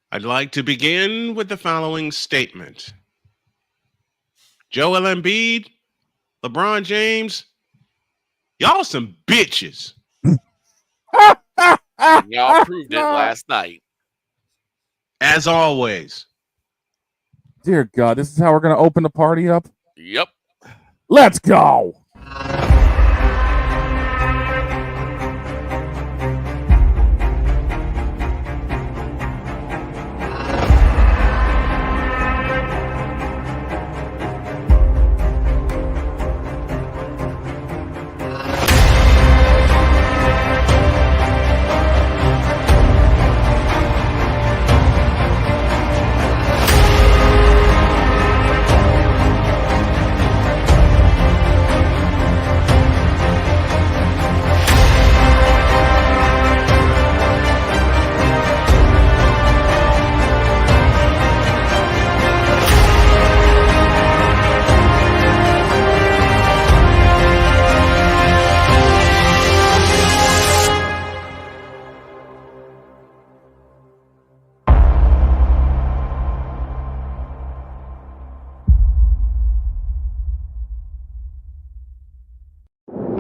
I'd like to begin with the following statement. Joel Embiid, LeBron James, y'all some bitches. And y'all proved it last night. As always. Dear God, this is how we're going to open the party up? Yep. Let's go.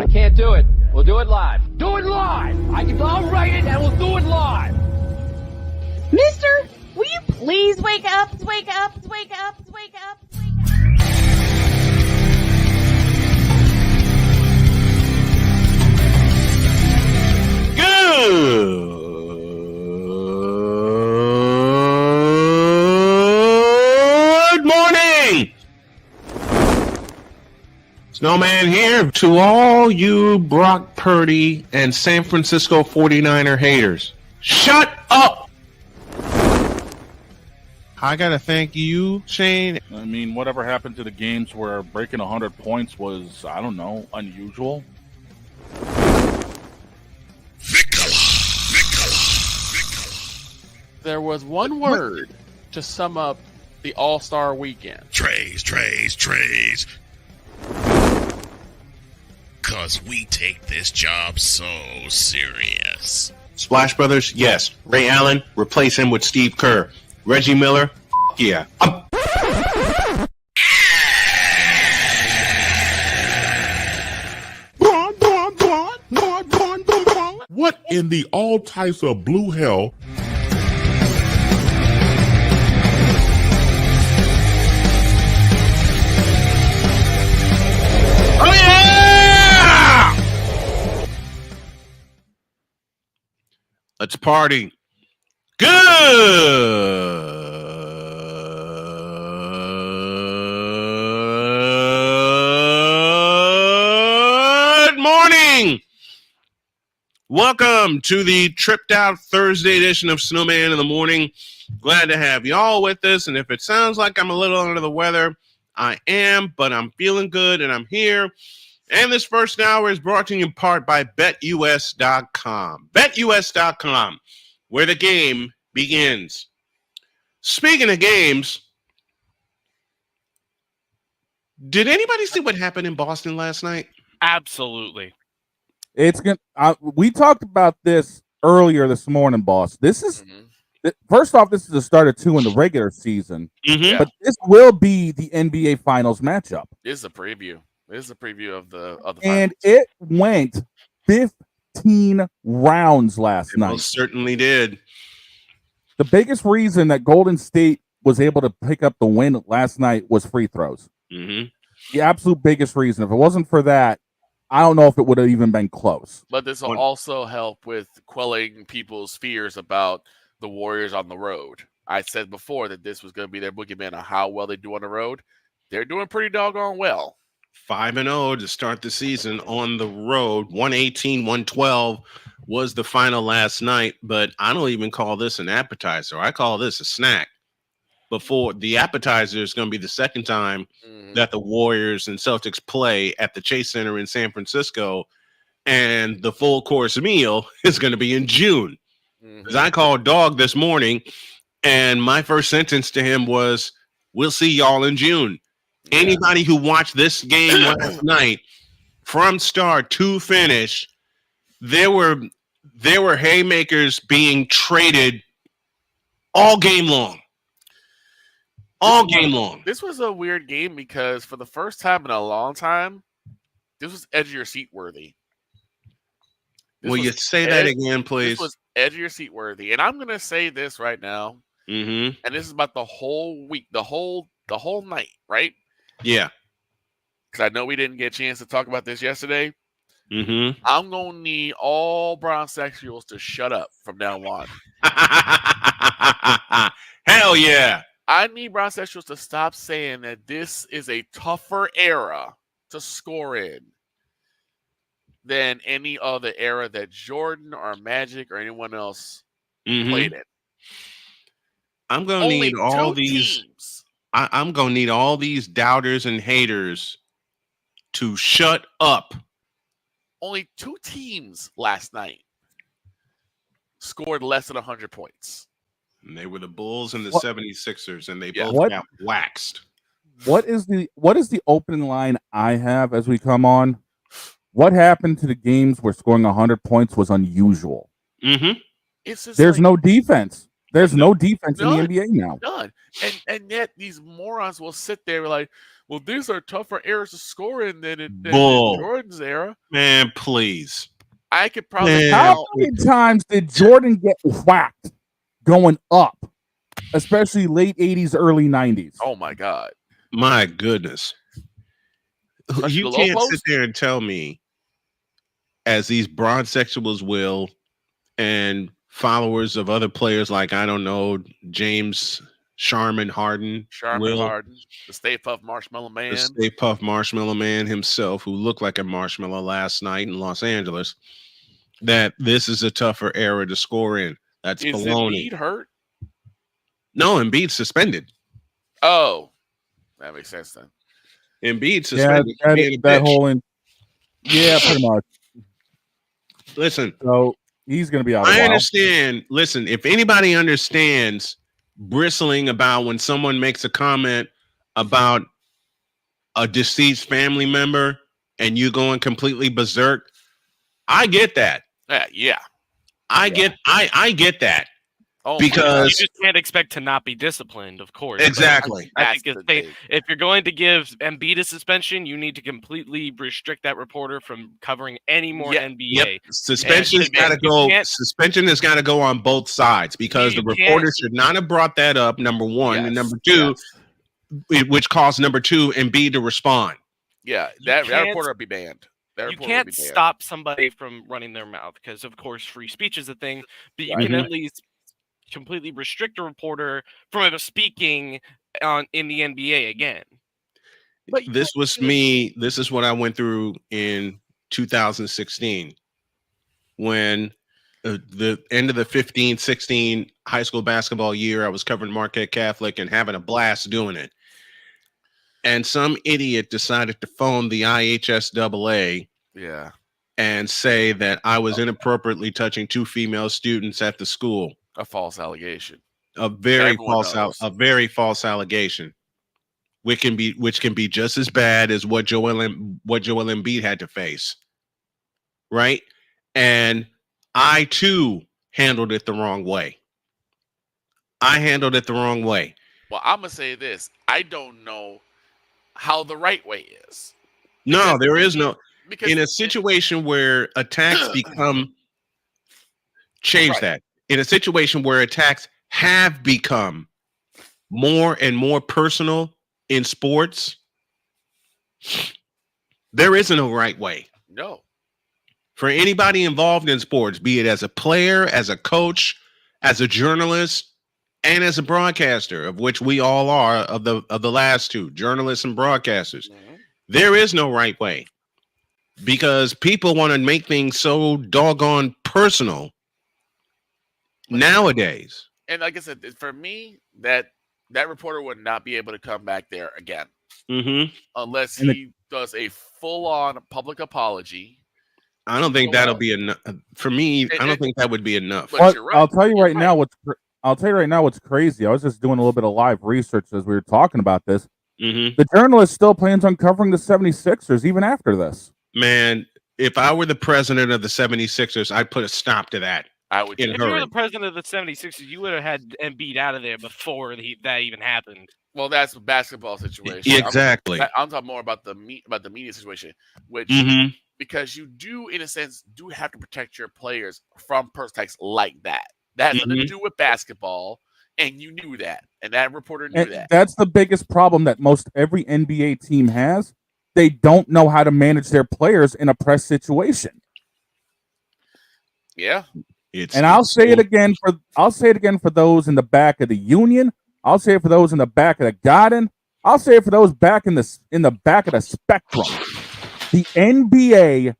Can't do it. We'll do it live. Do it live! I'll write it and we'll do it live! Mister, will you please wake up, wake up, wake up, wake up, wake up? Good morning! Snowman here to all you Brock Purdy and San Francisco 49er haters. Shut up! I gotta thank you, Shane. I mean, whatever happened to the games where breaking 100 points was, I don't know, unusual? There was one word to sum up the All-Star weekend. Trays. Cause we take this job so serious. Splash Brothers, yes. Ray Allen, replace him with Steve Kerr. Reggie Miller, yeah. What in the all types of blue hell? Oh yeah! Let's party. Good morning. Welcome to the tripped out Thursday edition of Snowman in the Morning. Glad to have y'all with us. And if it sounds like I'm a little under the weather, I am, but I'm feeling good and I'm here. And this first hour is brought to you in part by BetUS.com. BetUS.com, where the game begins. Speaking of games, did anybody see what happened in Boston last night? Absolutely. It's gonna. We talked about this earlier this morning, boss. This is first off. This is the start of 2 in the regular season, but this will be the NBA Finals matchup. This is a preview. This is a preview of the and finals. It went 15 rounds last night. Most certainly did. The biggest reason that Golden State was able to pick up the win last night was free throws. Mm-hmm. The absolute biggest reason. If it wasn't for that, I don't know if it would have even been close. But this will also help with quelling people's fears about the Warriors on the road. I said before that this was going to be their boogeyman on how well they do on the road. They're doing pretty doggone well. 5-0 to start the season on the road. 118-112 was the final last night, but I don't even call this an appetizer. I call this a snack. Before the appetizer is going to be the second time that the Warriors and Celtics play at the Chase Center in San Francisco, and the full course meal is going to be in June. Because I called Dog this morning, and my first sentence to him was, "We'll see y'all in June." Yeah. Anybody who watched this game last night, from start to finish, there were haymakers being traded all game long. All game long. This was a weird game because for the first time in a long time, this was edge of your seat worthy. Will you say that again, please? This was edge of your seat worthy, and I'm going to say this right now. Mm-hmm. And this is about the whole week, the whole night, right? Yeah. Because I know we didn't get a chance to talk about this yesterday. Mm-hmm. I'm going to need all bronsexuals to shut up from now on. Hell yeah. I need bronsexuals to stop saying that this is a tougher era to score in than any other era that Jordan or Magic or anyone else played in. I'm gonna need all these teams. I'm gonna need all these doubters and haters to shut up. Only 2 teams last night scored less than 100 points. And they were the Bulls and the 76ers, and they both got waxed. What is the opening line I have as we come on? What happened to the games where scoring 100 points was unusual? Mm-hmm. There's no defense. There's no defense in the NBA now. None. And yet these morons will sit there and like, well, these are tougher eras to score in than Jordan's era. Man, please. I could probably. How many times did Jordan get whacked going up, especially late 80s, early 90s? Oh my God. My goodness. You can't sit there and tell me, as these bronsexuals will, and followers of other players like, I don't know, James Harden, the Stay Puft Marshmallow Man. The Stay Puft Marshmallow Man himself, who looked like a marshmallow last night in Los Angeles, that this is a tougher era to score in. That's baloney. Embiid hurt? No, Embiid suspended. Oh, that makes sense then. Embiid suspended. That whole pretty much. Listen. So he's going to be out. I understand. Listen, if anybody understands bristling about when someone makes a comment about a deceased family member and you going completely berserk, I get that. Yeah. I get that. Oh, because you just can't expect to not be disciplined, of course. Exactly. I think if you're going to give Embiid a suspension, you need to completely restrict that reporter from covering any more NBA. Yep. Suspension's got to go. Suspension has got to go on both sides because the reporter should not have brought that up. Number one, and number two, which caused number two Embiid to respond. Yeah, that reporter would be banned. You can't stop somebody from running their mouth because, of course, free speech is a thing. But you can at least completely restrict a reporter from speaking in the NBA again. But this was me. This is what I went through in 2016 when the end of the 15-16 high school basketball year, I was covering Marquette Catholic and having a blast doing it. And some idiot decided to phone the IHSAA and say that I was inappropriately touching 2 female students at the school. A false allegation. A very false allegation. Which can be just as bad as what Joel Embiid had to face. Right? And I too handled it the wrong way. Well, I'm gonna say this. I don't know how the right way is. No, there is no. In a situation where attacks become that. In a situation where attacks have become more and more personal in sports, there isn't a right way. No. For anybody involved in sports, be it as a player, as a coach, as a journalist, and as a broadcaster, of which we all are, of the last two, journalists and broadcasters, there is no right way. Because people want to make things so doggone personal nowadays. And like I said, for me, that reporter would not be able to come back there again unless he does a full-on public apology. I don't think that'll be enough. For me, I don't think that would be enough. But you're right. I'll tell you right now what's crazy. I was just doing a little bit of live research as we were talking about this. The journalist still plans on covering the 76ers even after this. Man, if I were the president of the 76ers, I'd put a stop to that. I would. In If you were the president of the 76ers, you would have had Embiid out of there before that even happened. Well, that's a basketball situation. Exactly. I'm talking more about the media situation, which because you do, in a sense, do have to protect your players from attacks like that. That has nothing to do with basketball, and you knew that, and that reporter knew that. That's the biggest problem that most every NBA team has. They don't know how to manage their players in a press situation. Yeah. I'll say it again for those in the back of the Union. I'll say it for those in the back of the Garden. I'll say it for those back in the back of the Spectrum. The NBA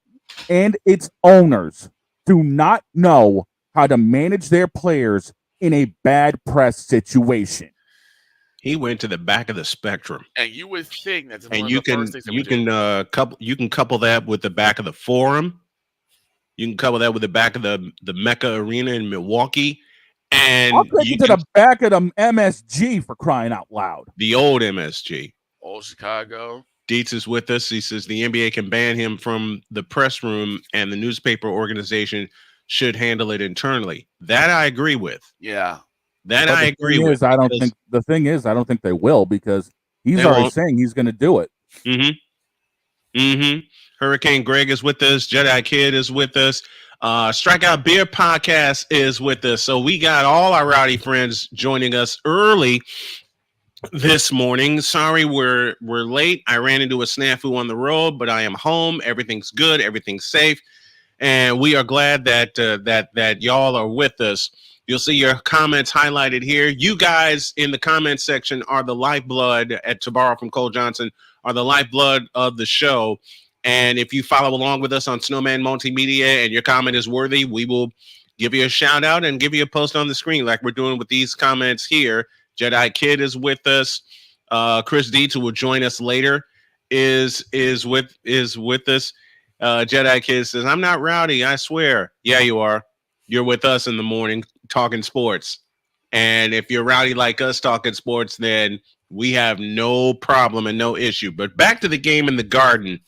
and its owners do not know how to manage their players in a bad press situation. He went to the back of the Spectrum, and you would think that's and you can couple that with the back of the Forum. You can couple that with the back of the Mecca Arena in Milwaukee, and I'll take you to the back of the MSG for crying out loud. The old MSG, old Chicago. Dietz is with us. He says the NBA can ban him from the press room, and the newspaper organization should handle it internally. That I agree with. Yeah. That I agree with. The thing is, I don't think they will, because he's already saying he's going to do it. Hurricane Greg is with us. Jedi Kid is with us. Strikeout Beer Podcast is with us. So we got all our rowdy friends joining us early this morning. Sorry, we're late. I ran into a snafu on the road, but I am home. Everything's good. Everything's safe, and we are glad that that y'all are with us. You'll see your comments highlighted here. You guys in the comment section are the lifeblood, to borrow from Cole Johnson, are the lifeblood of the show. And if you follow along with us on Snowman Multimedia and your comment is worthy, we will give you a shout out and give you a post on the screen like we're doing with these comments here. Jedi Kid is with us. Chris Dietz, who will join us later, is with us. Jedi Kid says, "I'm not rowdy, I swear." Yeah, you are. You're with us in the morning talking sports. And if you're rowdy like us talking sports, then we have no problem and no issue. But back to the game in the Garden.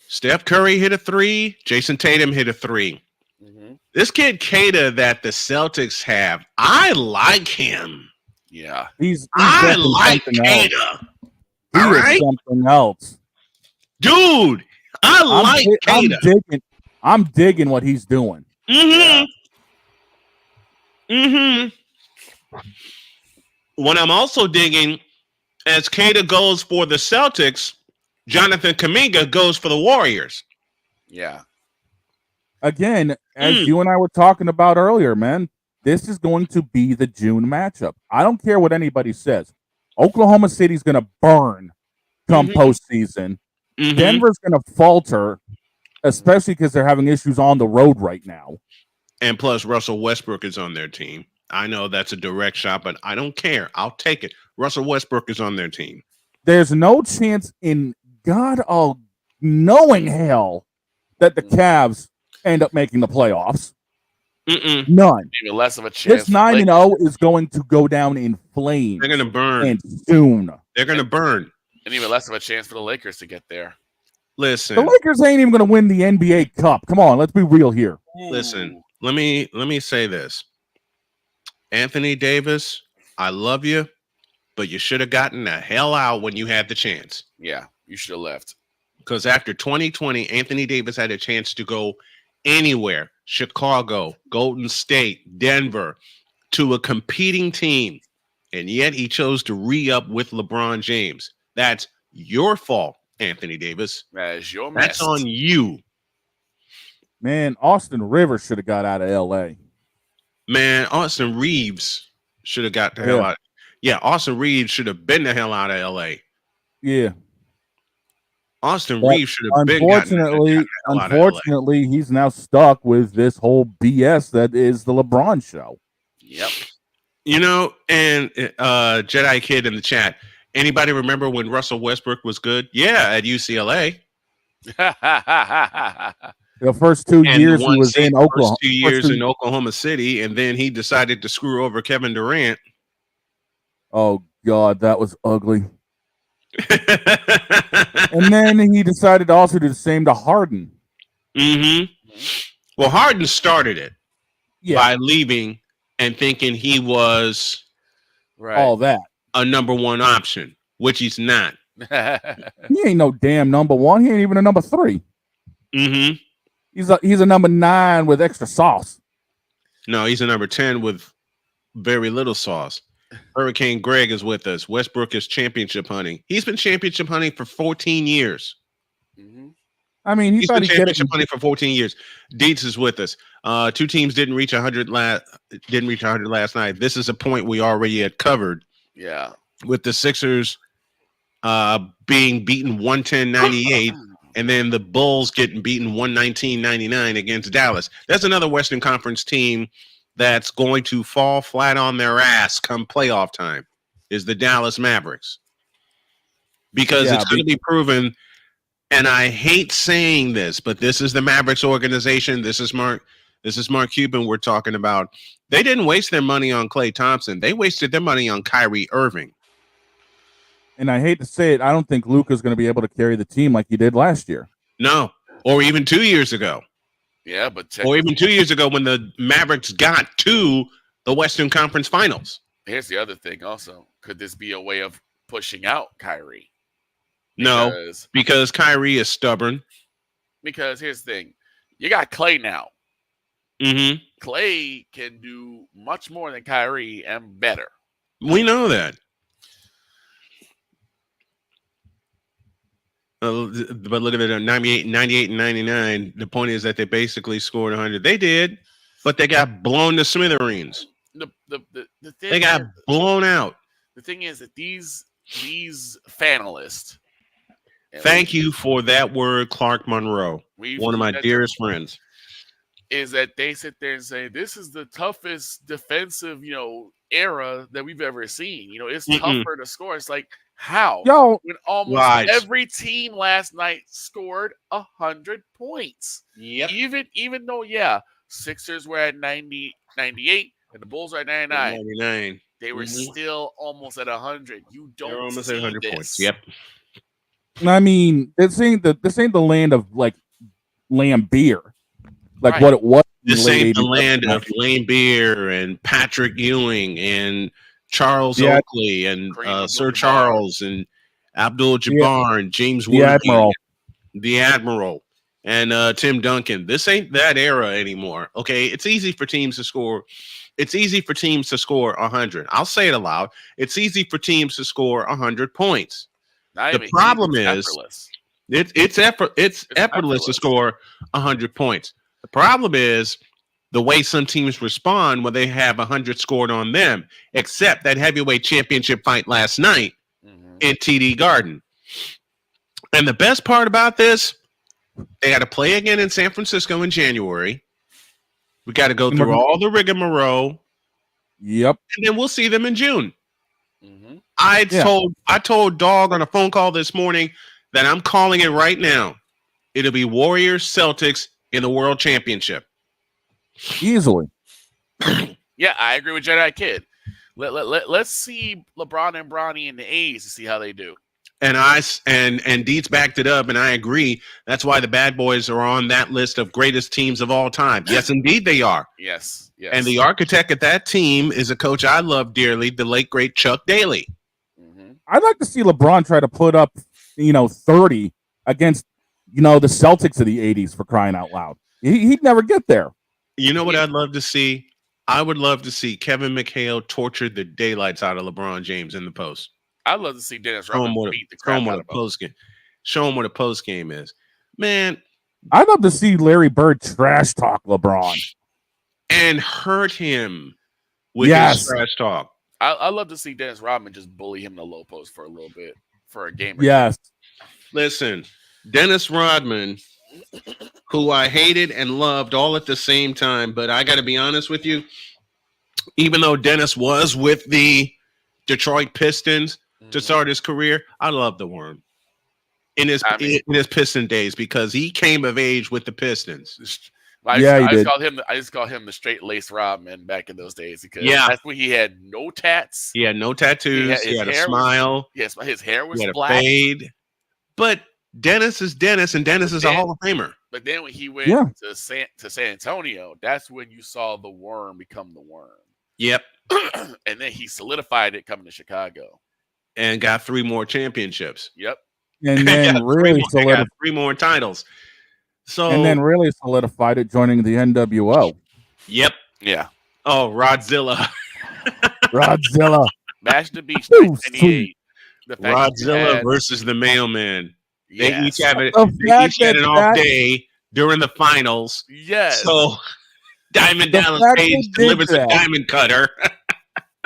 Steph Curry hit a 3. Jason Tatum hit a 3. This kid Kada that the Celtics have, I like him. Yeah. I like Kada. He is something else. Dude, I like Kada. I'm digging what he's doing. What I'm also digging, as Kada goes for the Celtics, Jonathan Kuminga goes for the Warriors. Yeah. Again, as you and I were talking about earlier, man, this is going to be the June matchup. I don't care what anybody says. Oklahoma City's going to burn come postseason. Denver's going to falter, especially because they're having issues on the road right now. And plus, Russell Westbrook is on their team. I know that's a direct shot, but I don't care. I'll take it. Russell Westbrook is on their team. There's no chance in God knowing hell that the Cavs end up making the playoffs. None. Even less of a chance. This 9-0 is going to go down in flames. They're going to burn. And soon. They're going to burn. And even less of a chance for the Lakers to get there. Listen. The Lakers ain't even going to win the NBA Cup. Come on, let's be real here. Listen, let me say this. Anthony Davis, I love you, but you should have gotten the hell out when you had the chance. Yeah, you should have left. Because after 2020, Anthony Davis had a chance to go anywhere. Chicago, Golden State, Denver, to a competing team. And yet he chose to re-up with LeBron James. That's your fault, Anthony Davis. That is your mess. That's on you. Man, Austin Rivers should have got out of L.A. Man, Austin Reeves should have got the hell out. Yeah, Austin Reeves should have been the hell out of L.A. Yeah. Austin Reeves should have been. Unfortunately, he's now stuck with this whole BS that is the LeBron show. Yep. You know, and Jedi Kid in the chat. Anybody remember when Russell Westbrook was good? Yeah, at UCLA. The first 2 years he was in Oklahoma. 2 years in Oklahoma City, and then he decided to screw over Kevin Durant. Oh God, that was ugly. And then he decided to also do the same to Harden. Well, Harden started it Yeah, by leaving and thinking he was all that. a number one option, which he's not. He ain't no damn number one. He ain't even a number 3. Mm-hmm. He's a number 9 with extra sauce. No, he's a number 10 with very little sauce. Hurricane Greg is with us. Westbrook is championship hunting. He's been championship hunting for 14 years. Mm-hmm. I mean, he's been championship hunting for 14 years. Dietz is with us. 2 teams didn't reach 100 last night. This is a point we already had covered. Yeah. With the Sixers being beaten 110-98, and then the Bulls getting beaten 119-99 against Dallas. That's another Western Conference team that's going to fall flat on their ass come playoff time, is the Dallas Mavericks. Because it's going to be proven, and I hate saying this, but this is the Mavericks organization. This is Mark Cuban we're talking about. They didn't waste their money on Klay Thompson. They wasted their money on Kyrie Irving. And I hate to say it, I don't think Luka's going to be able to carry the team like he did last year. No, or even 2 years ago. Yeah, but or even 2 years ago when the Mavericks got to the Western Conference Finals. Here's the other thing also. Could this be a way of pushing out Kyrie? No, because Kyrie is stubborn. Because here's the thing. You got Klay now. Mm-hmm. Klay can do much more than Kyrie and better. We know that. But look at it, 98, and 99. The point is that they basically scored 100. They did, but they got blown to smithereens. The thing they got blown out. The thing is that these fanalists. Thank you for that word, Clark Monroe, one of my dearest friends. Is that they sit there and say this is the toughest defensive, era that we've ever seen. It's tougher to score. It's like, how? When almost every team last night scored 100 points. Yep. Even though, Sixers were at 98 and the Bulls are at 99. They were still almost at 100. You don't They're almost see at 100 this. points. Yep. I mean, this ain't the land of like Lambeer, like what it was. This ain't the land of Lambeer and Patrick Ewing and Charles Oakley and Sir Charles and Abdul Jabbar and James Worthy, the Admiral, and Tim Duncan. This ain't that era anymore. Okay, it's easy for teams to score. It's easy for teams to score 100. I'll say it aloud. It's easy for teams to score 100 points. The problem is it's effortless to score 100 points. The problem is the way some teams respond when they have 100 scored on them, except that heavyweight championship fight last night in TD Garden. And the best part about this, they got to play again in San Francisco in January. We got to go through all the rigmarole. Yep. And then we'll see them in June. I told Dog on a phone call this morning that I'm calling it right now. It'll be Warriors Celtics in the World Championship. Easily. Yeah, I agree with Jedi Kid. Let's see LeBron and Bronny and the A's to see how they do. And Dietz backed it up, and I agree. That's why the Bad Boys are on that list of greatest teams of all time. Yes, indeed they are. Yes. And the architect of that team is a coach I love dearly, the late, great Chuck Daly. I'd like to see LeBron try to put up, 30 against, the Celtics of the 80s, for crying out loud. He'd never get there. You know what I'd love to see? I would love to see Kevin McHale torture the daylights out of LeBron James in the post. I'd love to see Dennis Rodman beat the crap out of him. Show him what a post game is. Man, I'd love to see Larry Bird trash talk LeBron. And hurt him with his trash talk. I'd love to see Dennis Rodman just bully him in the low post for a little bit, for a game or two. Listen, Dennis Rodman, who I hated and loved all at the same time, but I got to be honest with you, even though Dennis was with the Detroit Pistons to start his career, I love the worm in his Piston days because he came of age with the Pistons. I just called him the straight lace Rodman back in those days because that's when he had no tats. He had no tattoos. He had a smile. His hair was he had black. A fade. But Dennis is Dennis, and Dennis is a Hall of Famer. But then when he went to San Antonio, that's when you saw the worm become the worm. Yep. And then he solidified it coming to Chicago. And got 3 more championships. Yep. And then really solidified 3 more titles. So and then really solidified it joining the NWO. Yep. Yeah. Oh, Rodzilla. Rodzilla. Bash the Beach 1998. Rodzilla versus the Mailman. Yes. They each had an off day during the finals. Yes. So Diamond Dallas Page delivers a diamond cutter.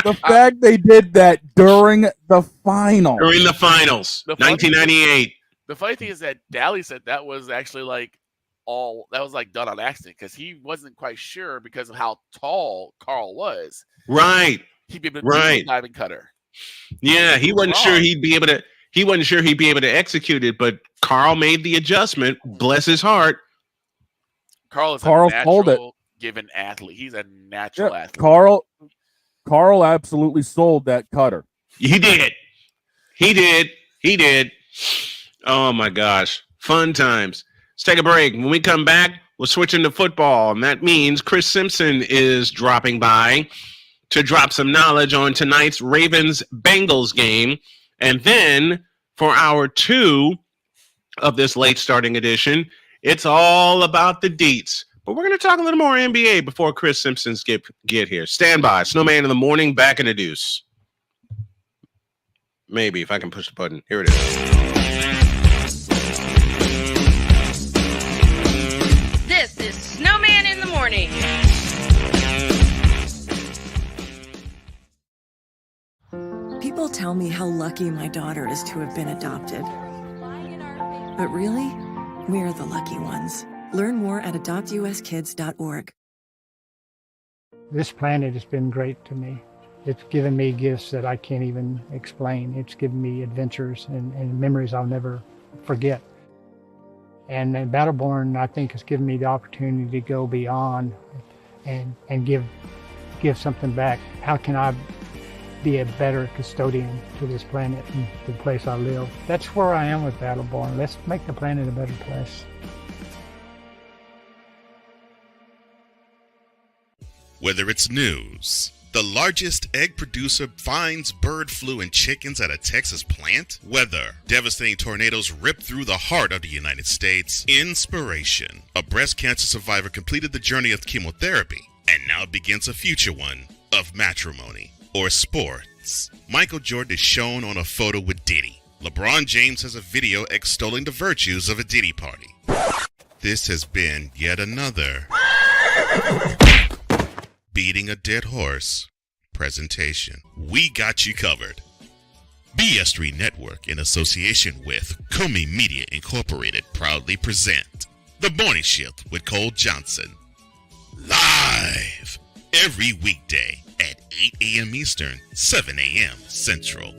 The fact they did that during the finals. 1998. The funny thing is that Daly said that was actually like done on accident because he wasn't quite sure because of how tall Carl was. Right. He'd be able to do a diamond cutter. Yeah, he wasn't sure he'd be able to execute it, but Carl made the adjustment. Bless his heart. Carl is a natural given athlete. He's a natural athlete. Carl absolutely sold that cutter. He did. Oh my gosh. Fun times. Let's take a break. When we come back, we'll switch into football. And that means Chris Simpson is dropping by to drop some knowledge on tonight's Ravens-Bengals game. And then for hour 2 of this late starting edition, it's all about the deets. But we're going to talk a little more NBA before Chris Simpson's get here. Stand by. Snowman in the morning, back in a deuce. Maybe, if I can push the button. Here it is. This is Snowman in the morning. People tell me how lucky my daughter is to have been adopted. But really, we're the lucky ones. Learn more at adoptuskids.org. This planet has been great to me. It's given me gifts that I can't even explain. It's given me adventures and memories I'll never forget. And Battleborn, I think, has given me the opportunity to go beyond and give something back. How can I be a better custodian to this planet and the place I live? That's where I am with Battleborn. Let's make the planet a better place. Whether it's news, the largest egg producer finds bird flu in chickens at a Texas plant, weather, devastating tornadoes rip through the heart of the United States, inspiration, a breast cancer survivor completed the journey of chemotherapy and now begins a future one of matrimony or sports. Michael Jordan is shown on a photo with Diddy. LeBron James has a video extolling the virtues of a Diddy party. This has been yet another beating a dead horse presentation. We got you covered. BS3 Network, in association with Comey Media Incorporated, proudly present The Morning Shift with Cole Johnson. Live every weekday at 8 a.m. Eastern, 7 a.m. Central.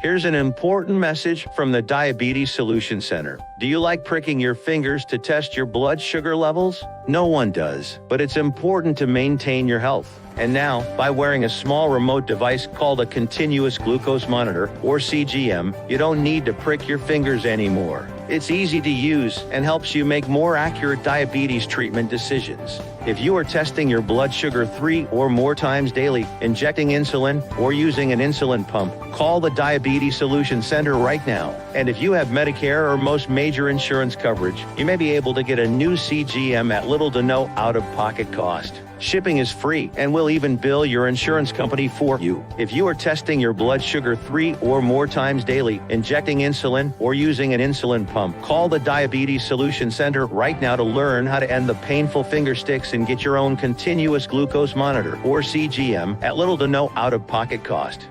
Here's an important message from the Diabetes Solution Center. Do you like pricking your fingers to test your blood sugar levels? No one does, but it's important to maintain your health. And now, by wearing a small remote device called a continuous glucose monitor, or CGM, you don't need to prick your fingers anymore. It's easy to use and helps you make more accurate diabetes treatment decisions. If you are testing your blood sugar 3 or more times daily, injecting insulin, or using an insulin pump, call the Diabetes Solution Center right now. And if you have Medicare or most major insurance coverage, you may be able to get a new CGM at little to no out-of-pocket cost. Shipping is free, and we'll even bill your insurance company for you. If you are testing your blood sugar 3 or more times daily, injecting insulin, or using an insulin pump, call the Diabetes Solution Center right now to learn how to end the painful finger sticks and get your own continuous glucose monitor, or CGM, at little to no out-of-pocket cost.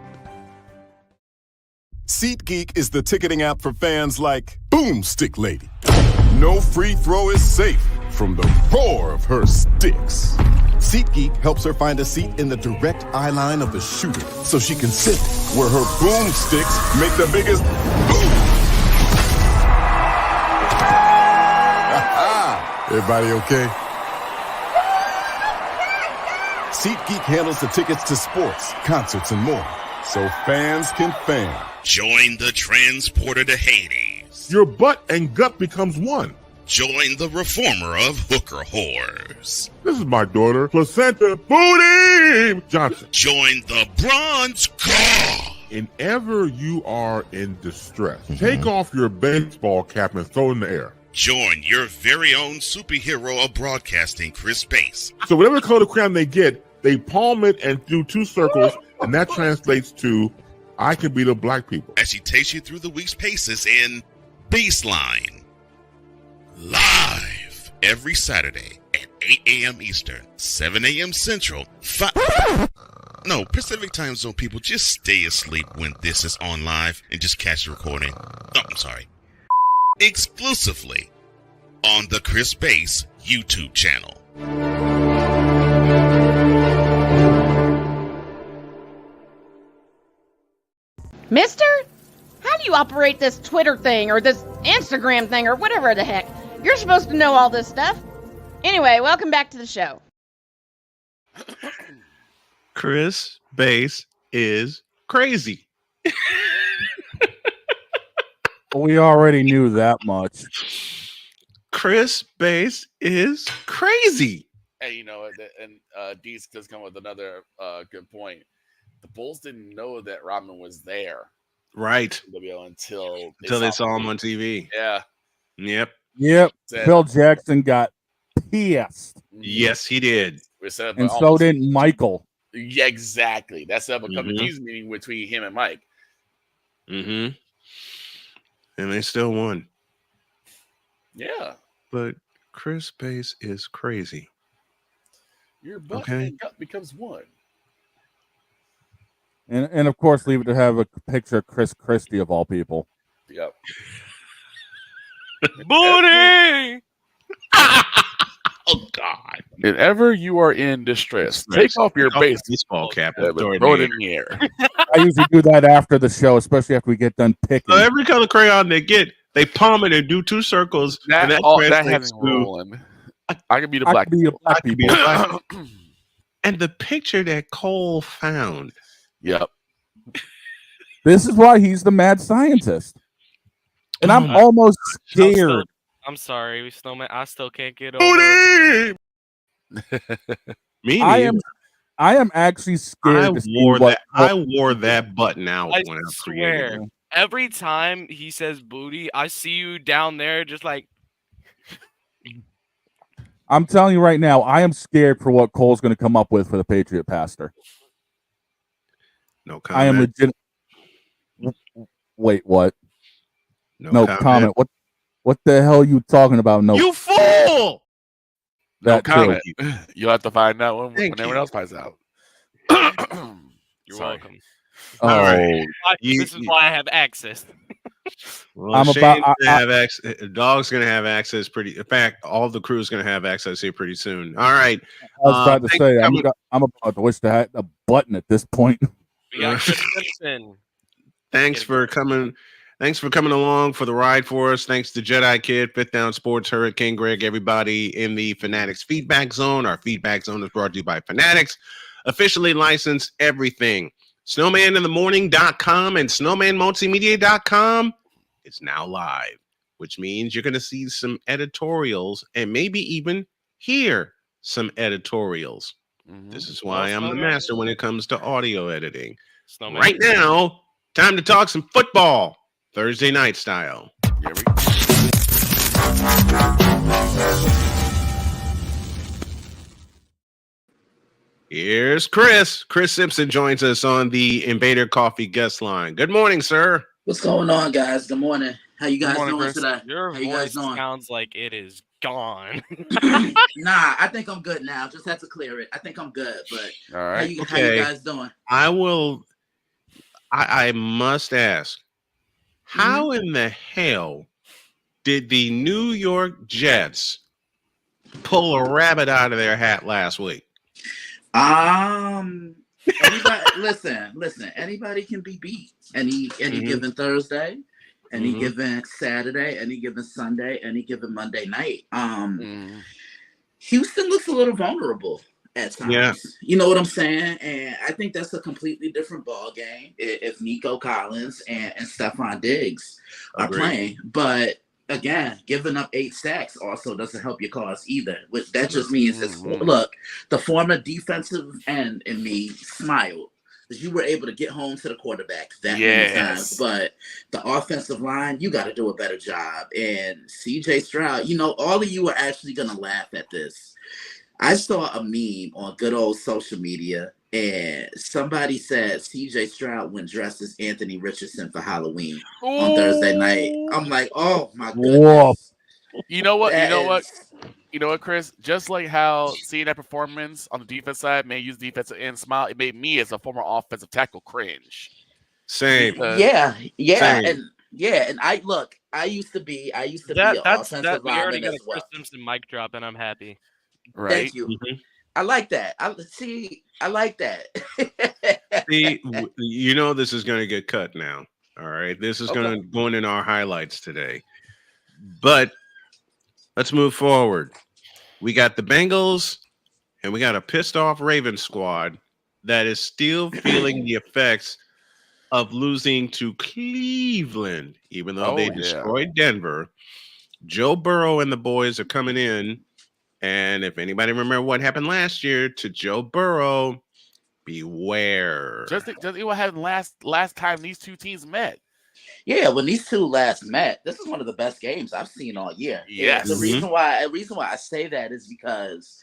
SeatGeek is the ticketing app for fans like Boomstick Lady. No free throw is safe from the roar of her sticks. SeatGeek helps her find a seat in the direct eye line of the shooter so she can sit where her boomsticks make the biggest boom. Everybody okay? SeatGeek handles the tickets to sports, concerts, and more, so fans can fan. Join the transporter to Hades. Your butt and gut becomes one. Join the reformer of hooker whores. This is my daughter, Placenta Booty Johnson. Join the bronze god. Whenever you are in distress, take off your baseball cap and throw it in the air. Join your very own superhero of broadcasting, Chris Bass. So whatever color crayon they get, they palm it and do 2 circles, and that translates to, I can be the black people. As she takes you through the week's paces in Baseline. Live every Saturday at 8 a.m. Eastern, 7 a.m. Central, Pacific Time Zone people, just stay asleep when this is on live and just catch the recording. Oh, I'm sorry. Exclusively on the Chris Bass YouTube channel. Mister, how do you operate this Twitter thing or this Instagram thing or whatever the heck? You're supposed to know all this stuff. Anyway, welcome back to the show. Chris Bass is crazy. We already knew that much. Chris Bass is crazy. Hey, and Dees does come with another good point. The Bulls didn't know that Rodman was there. Right. Until they saw him on TV. Yeah. Yep. Phil Jackson got pissed. Yes, he did. And so did Michael. Yeah, exactly. That's up a coming meeting between him and Mike. Mm-hmm. And they still won. Yeah. But Chris Bass is crazy. Your butt and gut becomes one. And of course, leave it to have a picture of Chris Christie of all people. Yep. Booty! Oh, God. Whenever you are in distress, take off your baseball cap and throw it in the air. I usually do that after the show, especially after we get done picking. So every color crayon they get, they palm it and do 2 circles. That translates having rolling. I can be the black people. And the picture that Cole found. Yep. This is why he's the mad scientist. And I'm almost scared. I'm sorry, I still can't get over it. Me I am actually scared. I wore that button out when I swear. Every time he says booty, I see you down there just like. I'm telling you right now, I am scared for what Cole's going to come up with for the Patriot pastor. No comment. I am legit. Wait, what? No comment. What the hell are you talking about? No, you fool! No comment. You'll have to find out when everyone else finds out. You're welcome. Oh, all right. This is why I have access. Well, Dog's gonna have access pretty. In fact, all the crew's gonna have access here pretty soon. All right. I was about to say I'm about to wish to have a button at this point. We got Chris Simpson. Thanks for coming along for the ride for us. Thanks to Jedi Kid, Fifth Down Sports, Hurricane Greg, everybody in the Fanatics Feedback Zone. Our Feedback Zone is brought to you by Fanatics, officially licensed everything. SnowmanInTheMorning.com and SnowmanMultimedia.com is now live, which means you're going to see some editorials and maybe even hear some editorials. Mm-hmm. This is why I'm the master when it comes to audio editing. Snowman. Right now, time to talk some football, Thursday night style. Here we go. Here's Chris. Chris Simpson joins us on the Invader Coffee guest line. Good morning, sir. What's going on, guys? Good morning. How you guys doing Chris. today? Your How you voice guys doing? sounds like it is gone. Nah, I think I'm good now. Just had to clear it. I think I'm good. But all right. How you guys doing? I must ask, how in the hell did the New York Jets pull a rabbit out of their hat last week? Listen. Anybody can be beat. Any given Thursday, any given Saturday, any given Sunday, any given Monday night. Houston looks a little vulnerable. at times. Yeah. You know what I'm saying? And I think that's a completely different ball game if Nico Collins and Stephon Diggs are playing. But again, giving up 8 sacks also doesn't help your cause either. Which that just means look, the former defensive end in me smiled because you were able to get home to the quarterback that many times. But the offensive line, you got to do a better job. And CJ Stroud, you know, all of you are actually going to laugh at this. I saw a meme on good old social media, and somebody said CJ Stroud went dressed as Anthony Richardson for Halloween on Thursday night. I'm like, oh my goodness. Whoa. You know what? You know what, Chris? Just like how seeing that performance on the defense side made you defensive end smile, it made me as a former offensive tackle cringe. Same. Yeah. Same. And I used to be an offensive we already lineman got as a well. Chris Simpson mic drop, and I'm happy. Right. Thank you. I like that. I like that. See, you know this is going to get cut now. All right, this is going to go in our highlights today. But let's move forward. We got the Bengals, and we got a pissed off Ravens squad that is still feeling the effects of losing to Cleveland, even though they destroyed Denver. Joe Burrow and the boys are coming in. And if anybody remember what happened last year to Joe Burrow, beware. Just what happened last time these two teams met. Yeah, when these two last met, this is one of the best games I've seen all year. Yes. And the reason why I say that is because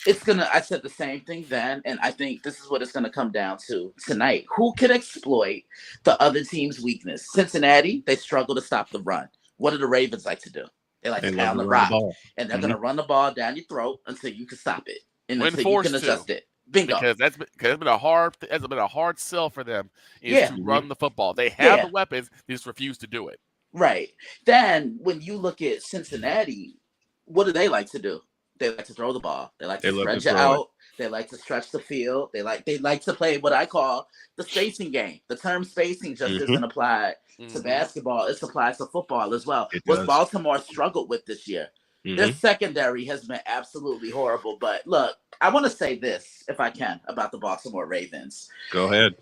I said the same thing then, and I think this is what it's gonna come down to tonight. Who can exploit the other team's weakness? Cincinnati, they struggle to stop the run. What do the Ravens like to do? They like to pound the rock. And they're gonna run the ball down your throat until you can stop it. And until you can adjust it. Bingo. Because that's been a hard sell for them to run the football. They have the weapons, they just refuse to do it. Right. Then when you look at Cincinnati, what do they like to do? They like to throw the ball. They like to stretch it out. They like to stretch the field. They like to play what I call the spacing game. The term spacing just isn't applied to basketball. It's applied to football as well. What Baltimore struggled with this year. Their secondary has been absolutely horrible. But look, I want to say this, if I can, about the Baltimore Ravens. Go ahead.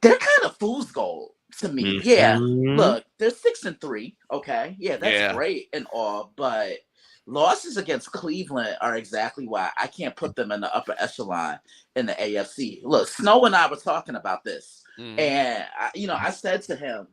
They're kind of fool's gold to me. Yeah. Look, they're 6-3. Okay. Yeah, that's great and all. But losses against Cleveland are exactly why I can't put them in the upper echelon in the AFC. Look, Snow and I were talking about this. And, I said to him,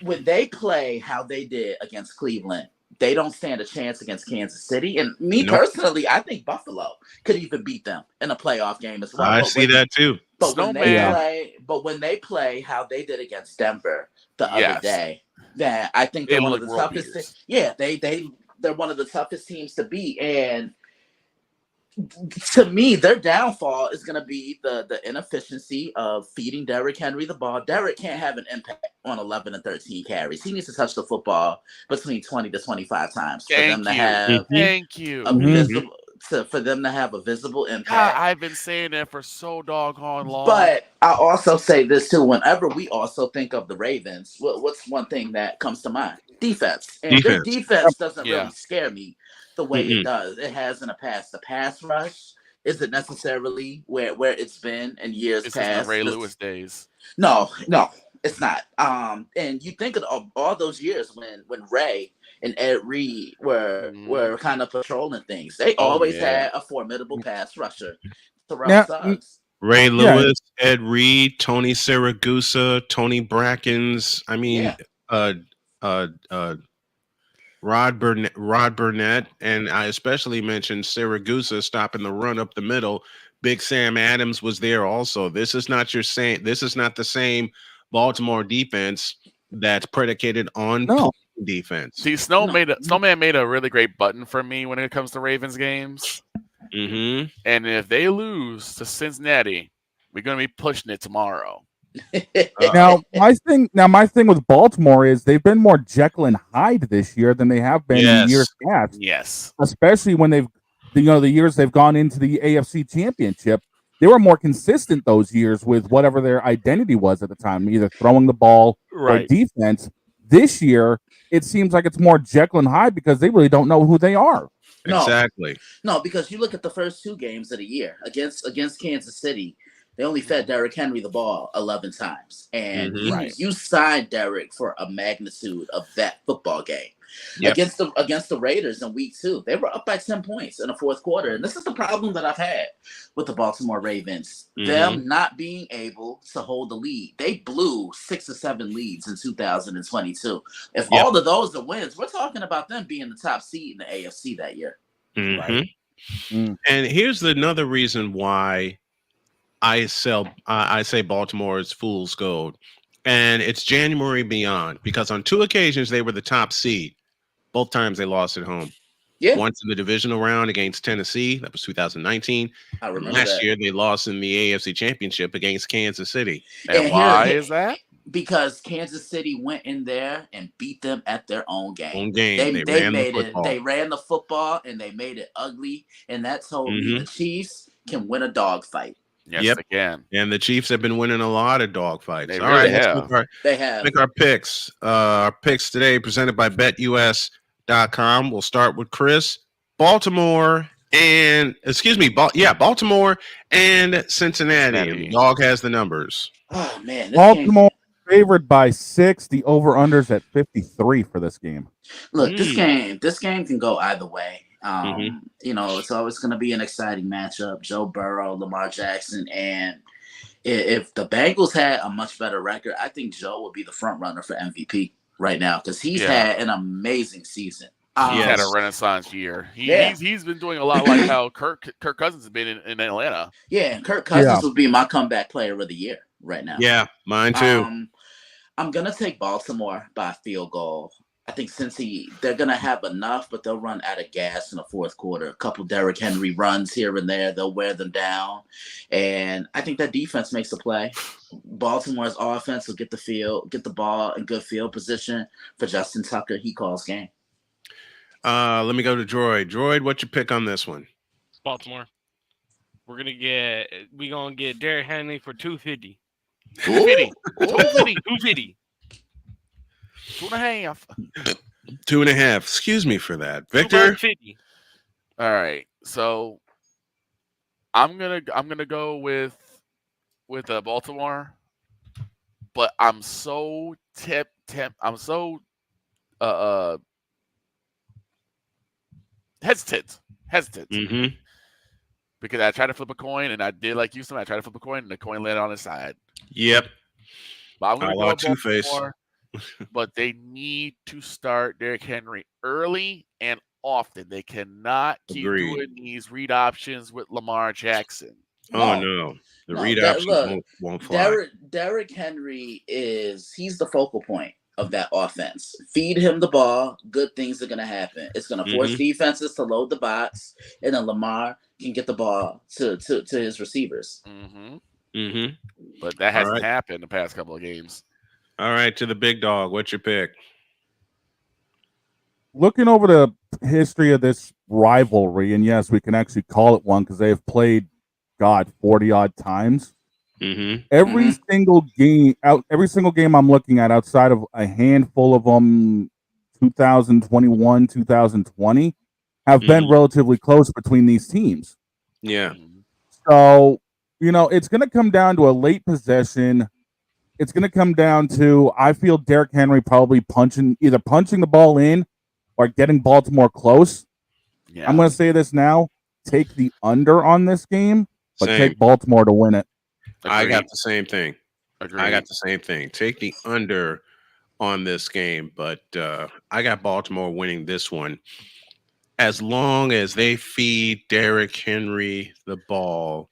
when they play how they did against Cleveland, they don't stand a chance against Kansas City. And me personally, I think Buffalo could even beat them in a playoff game as well. I see that too. But when they play how they did against Denver the other day, then I think they're one of the toughest. They're one of the toughest teams to beat. And to me, their downfall is going to be the inefficiency of feeding Derrick Henry the ball. Derrick can't have an impact on 11 and 13 carries. He needs to touch the football between 20 to 25 times for them to have for them to have a visible impact. God, I've been saying that for so doggone long. But I also say this too. Whenever we also think of the Ravens, what's one thing that comes to mind? Defense. And their defense doesn't really scare me the way it does. It has in the past. The pass rush isn't necessarily where it's been in years past. The Ray Lewis days. No, it's not. And you think of all those years when Ray and Ed Reed were kind of patrolling things. They always had a formidable pass rusher. Ray Lewis, Ed Reed, Tony Siragusa, Tony Brackens. I mean, Rod Burnett, and I especially mentioned Siragusa stopping the run up the middle. Big Sam Adams was there also. This is not the same Baltimore defense that's predicated on defense. See, Snowman made a really great button for me when it comes to Ravens games. And if they lose to Cincinnati, we're going to be pushing it tomorrow. Now my thing with Baltimore is they've been more Jekyll and Hyde this year than they have been in years past. Yes, especially when the years they've gone into the AFC Championship, they were more consistent those years with whatever their identity was at the time, either throwing the ball or defense. This year, it seems like it's more Jekyll and Hyde because they really don't know who they are. Exactly. No, because you look at the first 2 games of the year against Kansas City, they only fed Derrick Henry the ball 11 times, and you signed Derrick for a magnitude of that football game. Against the Raiders in week 2, they were up by 10 points in the fourth quarter, and this is the problem that I've had with the Baltimore Ravens: them not being able to hold the lead. They blew 6 or 7 leads in 2022. If all of those are wins, we're talking about them being the top seed in the AFC that year. And here's another reason why I say Baltimore is fool's gold, and it's January beyond, because on 2 occasions they were the top seed. Both times they lost at home. Once in the divisional round against Tennessee, that was 2019. I remember Last that. year they lost in the AFC Championship against Kansas City. And why is that? Because Kansas City went in there and beat them at their own game. They ran the football and they made it ugly, and that told me the Chiefs can win a dogfight. Yes, they can. And the Chiefs have been winning a lot of dogfights. They All really right, have. They have. Make our picks. Our picks today presented by BetUS.com. We'll start with Chris. Baltimore and Baltimore and Cincinnati. And the dog has the numbers. Oh man, Baltimore favored by 6. The over/unders at 53 for this game. Look, this game can go either way. It's always going to be an exciting matchup. Joe Burrow, Lamar Jackson, and if the Bengals had a much better record, I think Joe would be the front runner for MVP right now because he's had an amazing season. He's had a renaissance year. He's been doing a lot like how Kirk Cousins has been in Atlanta. Yeah, and Kirk Cousins would be my comeback player of the year right now. Yeah, mine too. I'm going to take Baltimore by a field goal. I think they're going to have enough, but they'll run out of gas in the fourth quarter. A couple Derrick Henry runs here and there. They'll wear them down. And I think that defense makes a play. Baltimore's offense will get the ball in good field position for Justin Tucker. He calls game. Let me go to Droid. Droid, what's your pick on this one? Baltimore. We're gonna get Derrick Henry for 250. 250. 2.5. 2.5. Excuse me for that, Victor. All right, so I'm gonna go with Baltimore, but I'm so hesitant. Because I tried to flip a coin, and I did like Houston. I tried to flip a coin, and the coin landed on his side. Yep. But I'm going to go Two-Face. Baltimore, but they need to start Derrick Henry early and often. They cannot keep doing these read options with Lamar Jackson. Oh, no. The read options won't fly. Derrick Henry he's the focal point of that offense. Feed him the ball, good things are going to happen. It's going to force defenses to load the box, and then Lamar can get the ball to his receivers. But that hasn't happened the past couple of games. All right, to the big dog. What's your pick? Looking over the history of this rivalry, and yes, we can actually call it one because they have played, 40-odd times. Every single game I'm looking at outside of a handful of them, 2021, 2020, have been relatively close between these teams. Yeah. So, it's going to come down to a late possession. It's going to come down to, I feel Derrick Henry probably either punching the ball in or getting Baltimore close. Yeah. I'm going to say this now. Take the under on this game, but take Baltimore to win it. Agreed. I got the same thing. Take the under on this game, but I got Baltimore winning this one as long as they feed Derrick Henry the ball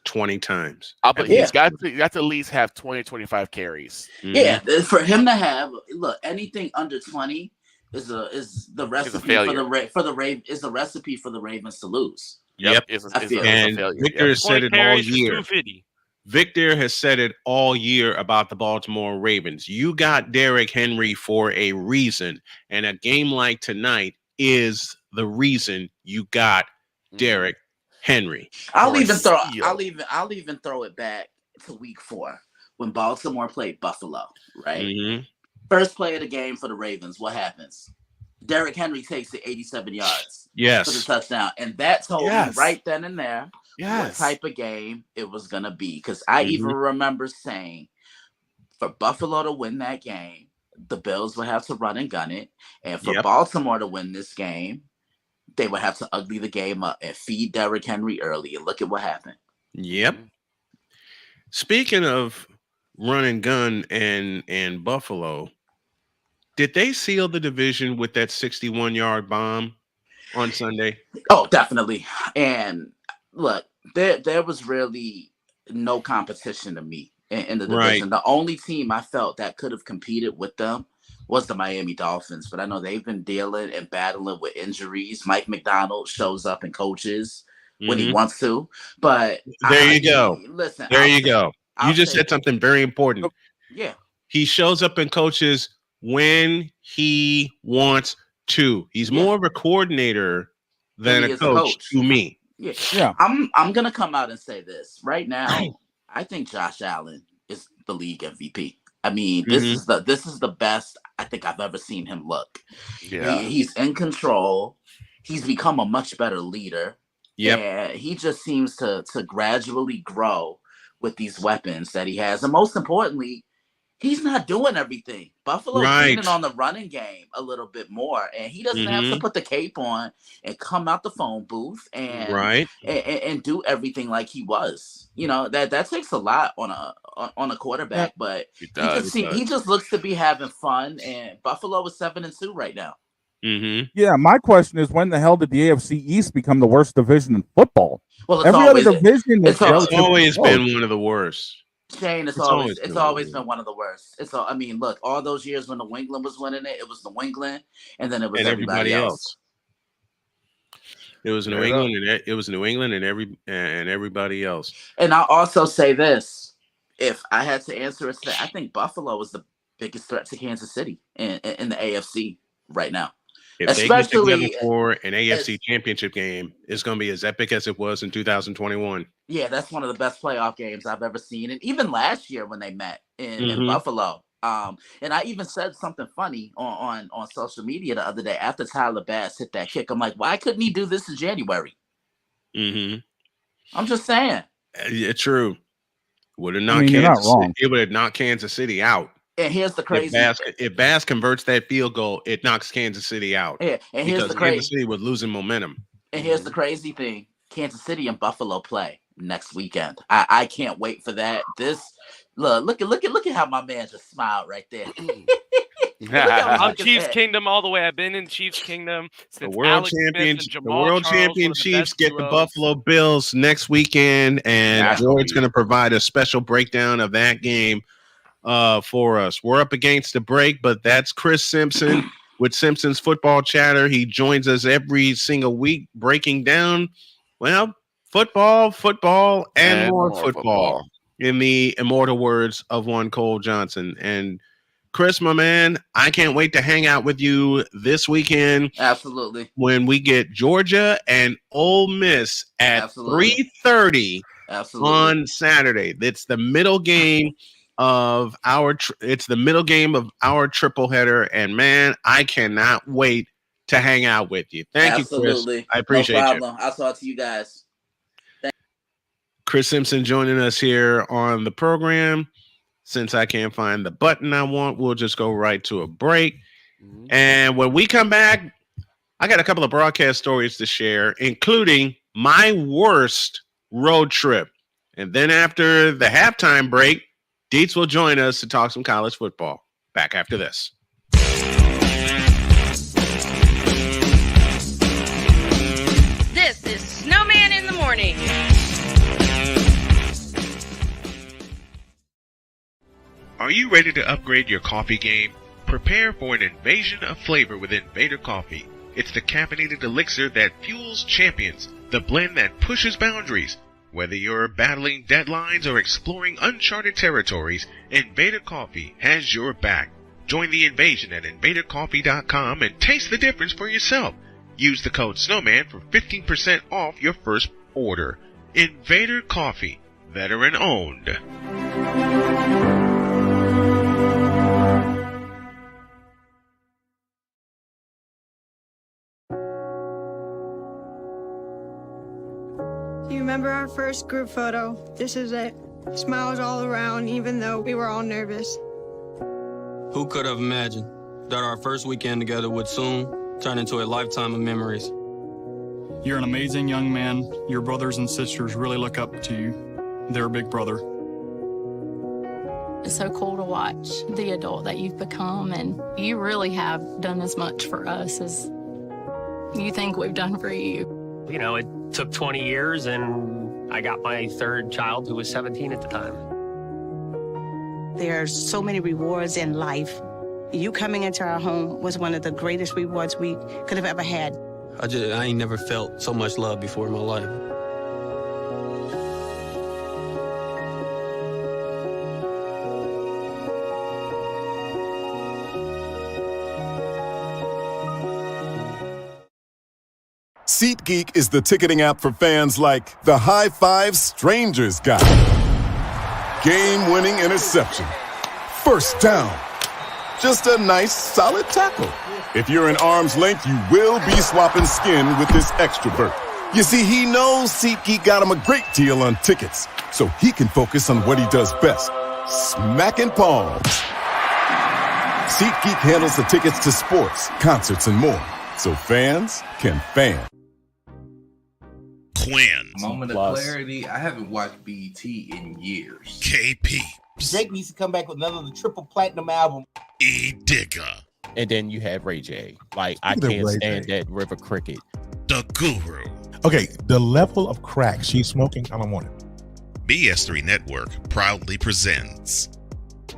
20 times. He's got to at least have 20, 25 carries. Yeah, for him to have anything under 20 is the recipe for the recipe for the Ravens to lose. Yep. And Victor has said it all year. Victor has said it all year about the Baltimore Ravens. You got Derrick Henry for a reason, and a game like tonight is the reason you got Derrick Henry. I'll even throw it back to week 4 when Baltimore played Buffalo, right? First play of the game for the Ravens, what happens? Derrick Henry takes it 87 yards for the Yes. touchdown. And that told me right then and there what type of game it was going to be. Because I even remember saying, for Buffalo to win that game, the Bills would have to run and gun it. And for Baltimore to win this game, they would have to ugly the game up and feed Derrick Henry early. And look at what happened. Yep. Speaking of run and gun and Buffalo, did they seal the division with that 61-yard bomb on Sunday? Oh, definitely. And look, there was really no competition to me in the division. The only team I felt that could have competed with them was the Miami Dolphins. But I know they've been dealing and battling with injuries. Mike McDonald shows up and coaches when he wants to. But there you go. Listen, there you go. You just said something very important. Yeah. He shows up and coaches when he wants to. He's more of a coordinator than a coach to me. Yeah. I'm gonna come out and say this right now. I think Josh Allen is the league MVP. I mean, this is the best I think I've ever seen him look. Yeah, he's in control. He's become a much better leader. Yeah, he just seems to gradually grow with these weapons that he has, and most importantly, he's not doing everything. Buffalo's leaning on the running game a little bit more, and he doesn't have to put the cape on and come out the phone booth and do everything like he was. You know, that takes a lot on a quarterback, but he just looks to be having fun. And Buffalo is 7-2 right now. Yeah, my question is, when the hell did the AFC East become the worst division in football? Well, every other division it's always been one of the worst. Shane, it's always been one of the worst. I mean, look, all those years when New England was winning it, it was New England, and then it was everybody else. It was New England, and it was New England, and everybody else. And I'll also say this: if I had to answer it, I think Buffalo is the biggest threat to Kansas City in the AFC right now. If they get together for an AFC championship game, it's going to be as epic as it was in 2021. Yeah, that's one of the best playoff games I've ever seen. And even last year when they met in Buffalo. And I even said something funny on social media the other day after Tyler Bass hit that kick. I'm like, why couldn't he do this in January? I'm just saying. Yeah, true. Would have knocked Kansas City. It would have knocked Kansas City out. And here's the crazy. If Bass converts that field goal, it knocks Kansas City out. Yeah, and here's the crazy. Kansas City was losing momentum. And here's the crazy thing: Kansas City and Buffalo play next weekend. I can't wait for that. Look at how my man just smiled right there. Chiefs Kingdom all the way. I've been in Chiefs Kingdom since the world champion Chiefs get the Buffalo Bills next weekend, and George's going to provide a special breakdown of that game for us. We're up against the break, but that's Chris Simpson with Simpson's Football Chatter. He joins us every single week breaking down, football, and more football, in the immortal words of one Cole Johnson. And Chris, my man, I can't wait to hang out with you this weekend. Absolutely. When we get Georgia and Ole Miss at 3:30 on Saturday. It's the middle game of our triple header, and man, I cannot wait to hang out with you. Thank you, Chris. I appreciate no problem. I'll talk to you guys. Chris Simpson joining us here on the program. Since I can't find the button I want, we'll just go right to a break. And when we come back, I got a couple of broadcast stories to share, including my worst road trip. And then after the halftime break, Dietz will join us to talk some college football. Back after this. This is Snowman in the Morning. Are you ready to upgrade your coffee game? Prepare for an invasion of flavor with Invader Coffee. It's the caffeinated elixir that fuels champions, the blend that pushes boundaries. Whether you're battling deadlines or exploring uncharted territories, Invader Coffee has your back. Join the invasion at invadercoffee.com and taste the difference for yourself. Use the code SNOWMAN for 15% off your first order. Invader Coffee, veteran owned. remember our first group photo. This is it. Smiles all around, even though we were all nervous. Who could have imagined that our first weekend together would soon turn into a lifetime of memories? You're an amazing young man. Your brothers and sisters really look up to you. They're a big brother. It's so cool to watch the adult that you've become, and you really have done as much for us as you think we've done for you. You know, it took 20 years, and I got my third child, who was 17 at the time. There are so many rewards in life. You coming into our home was one of the greatest rewards we could have ever had. I ain't never felt so much love before in my life. SeatGeek is the ticketing app for fans like the high five strangers got. Game-winning interception. First down. Just a nice, solid tackle. If you're in arm's length, you will be swapping skin with this extrovert. You see, he knows SeatGeek got him a great deal on tickets, so he can focus on what he does best, smacking palms. SeatGeek handles the tickets to sports, concerts, and more, so fans can fan. Quinn. Moment of clarity. I haven't watched BET in years. KP. Drake needs to come back with another triple platinum album. E Digger. And then you have Ray J. Like, I can't stand that River Cricket. The Guru. Okay, the level of crack she's smoking, I don't want it. BS3 Network proudly presents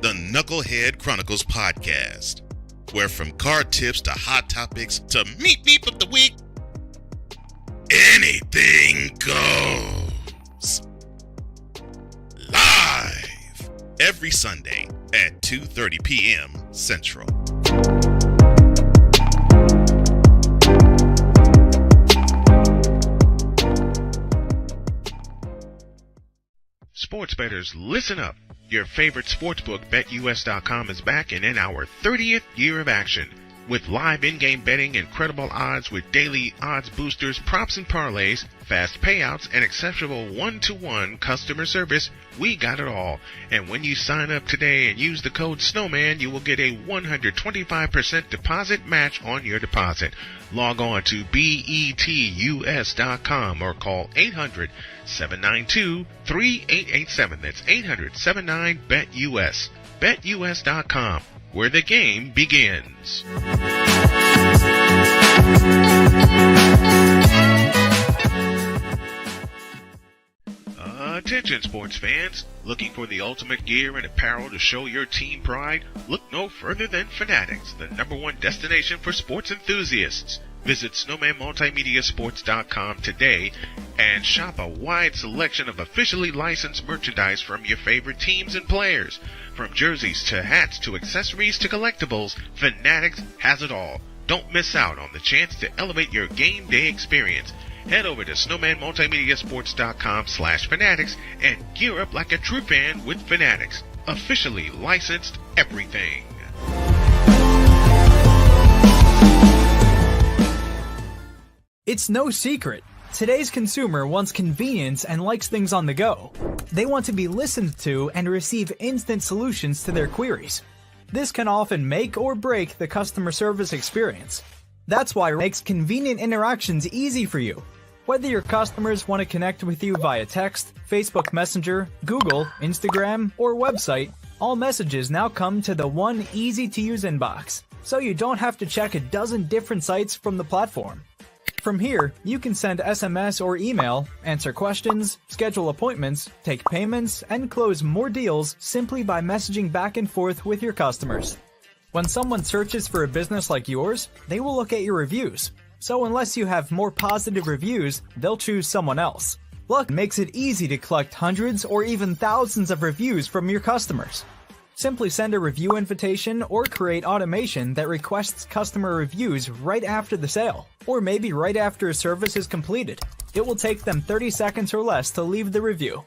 the Knucklehead Chronicles podcast, where from card tips to hot topics to meep of the week, anything goes. Live every Sunday at 2:30 p.m. Central. Sports bettors, listen up. Your favorite sportsbook, BetUS.com, is back and in our 30th year of action. With live in-game betting, incredible odds with daily odds boosters, props and parlays, fast payouts, and exceptional one-to-one customer service, we got it all. And when you sign up today and use the code SNOWMAN, you will get a 125% deposit match on your deposit. Log on to BETUS.com or call 800-792-3887. That's 800-79-BET-US. BetUS.com, where the game begins. Attention sports fans, looking for the ultimate gear and apparel to show your team pride? Look no further than Fanatics, the #1 destination for sports enthusiasts. Visit snowmanmultimediasports.com today and shop a wide selection of officially licensed merchandise from your favorite teams and players. From jerseys to hats to accessories to collectibles, Fanatics has it all. Don't miss out on the chance to elevate your game day experience. Head over to snowmanmultimediasports.com/fanatics and gear up like a true fan with Fanatics. Officially licensed everything. It's no secret. Today's consumer wants convenience and likes things on the go. They want to be listened to and receive instant solutions to their queries. This can often make or break the customer service experience. That's why it makes convenient interactions easy for you. Whether your customers want to connect with you via text, Facebook Messenger, Google, Instagram, or website, all messages now come to the one easy-to-use inbox, so you don't have to check a dozen different sites from the platform. From here, you can send SMS or email, answer questions, schedule appointments, take payments, and close more deals simply by messaging back and forth with your customers. When someone searches for a business like yours, they will look at your reviews. So unless you have more positive reviews, they'll choose someone else. Luck makes it easy to collect hundreds or even thousands of reviews from your customers. Simply send a review invitation or create automation that requests customer reviews right after the sale, or maybe right after a service is completed. It will take them 30 seconds or less to leave the review.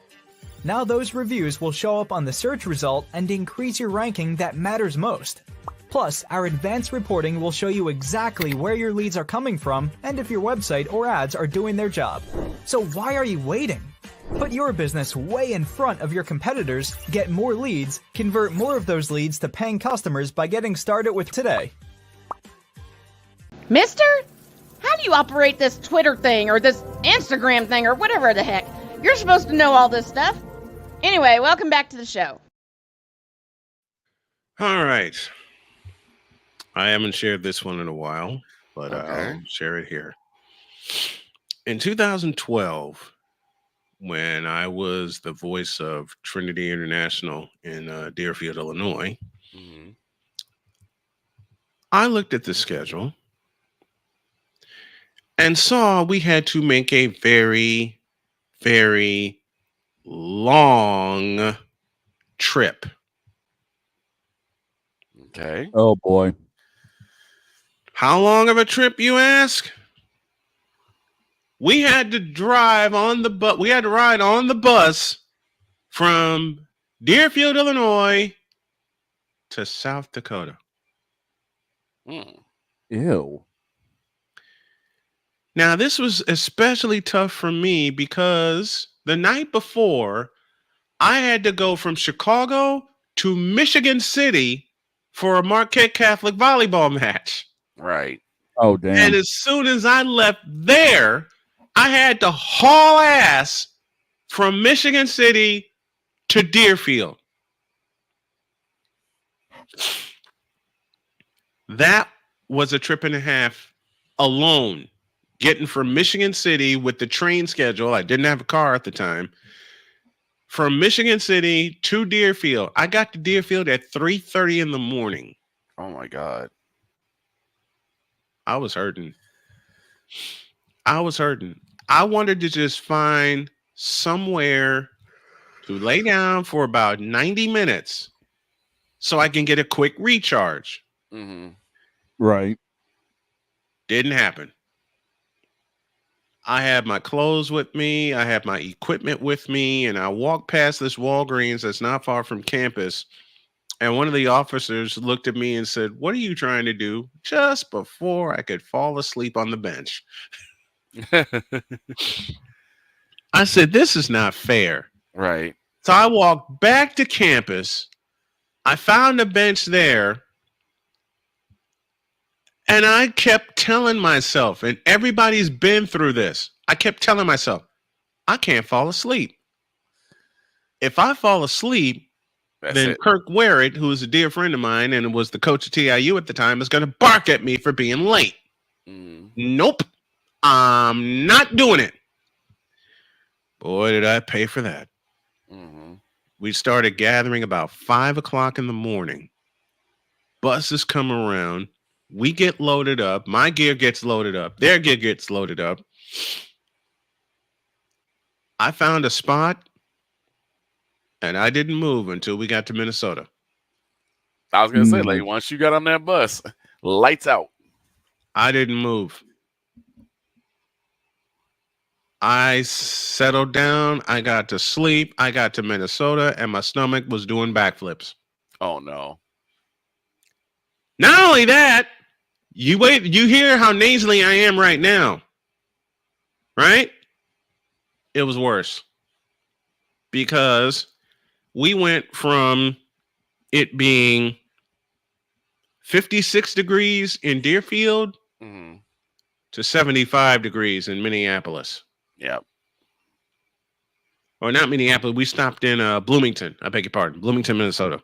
Now those reviews will show up on the search result and increase your ranking that matters most. Plus, our advanced reporting will show you exactly where your leads are coming from and if your website or ads are doing their job. So why are you waiting? Put your business way in front of your competitors, get more leads, convert more of those leads to paying customers by getting started with today. Mister, how do you operate this Twitter thing or this Instagram thing or whatever the heck? You're supposed to know all this stuff. Anyway, welcome back to the show. All right. I haven't shared this one in a while, but I'll share it here. In 2012, when I was the voice of Trinity International in Deerfield, Illinois, I looked at the schedule and saw we had to make a very, very long trip. Okay. Oh, boy. How long of a trip, you ask? We had to drive on the bus. We had to ride on the bus from Deerfield, Illinois to South Dakota. Ew. Now, this was especially tough for me because the night before, I had to go from Chicago to Michigan City for a Marquette Catholic volleyball match. Right. Oh, damn. And as soon as I left there, I had to haul ass from Michigan City to Deerfield. That was a trip and a half alone. Getting from Michigan City with the train schedule. I didn't have a car at the time. From Michigan City to Deerfield. I got to Deerfield at 3:30 in the morning. Oh, my God. I was hurting. I wanted to just find somewhere to lay down for about 90 minutes so I can get a quick recharge. Right. Didn't happen. I had my clothes with me. I had my equipment with me. And I walked past this Walgreens that's not far from campus. And one of the officers looked at me and said, "What are you trying to do?" Just before I could fall asleep on the bench. I said, "This is not fair." Right. So I walked back to campus. I found a bench there. And I kept telling myself, and everybody's been through this, I kept telling myself, I can't fall asleep. If I fall asleep, then Kirk Werrett, who is a dear friend of mine and was the coach of TIU at the time, is going to bark at me for being late. Nope. I'm not doing it. Boy, did I pay for that. We started gathering about 5 o'clock in the morning. Buses come around. We get loaded up. My gear gets loaded up. Their gear gets loaded up. I found a spot, and I didn't move until we got to Minnesota. I was going to say, like, once you got on that bus, lights out. I didn't move. I settled down. I got to sleep. I got to Minnesota, and my stomach was doing backflips. Oh, no. Not only that, you hear how nasally I am right now, right? It was worse because we went from it being 56 degrees in Deerfield to 75 degrees in Minneapolis. Yep. Or not Minneapolis. We stopped in Bloomington. I beg your pardon. Bloomington, Minnesota.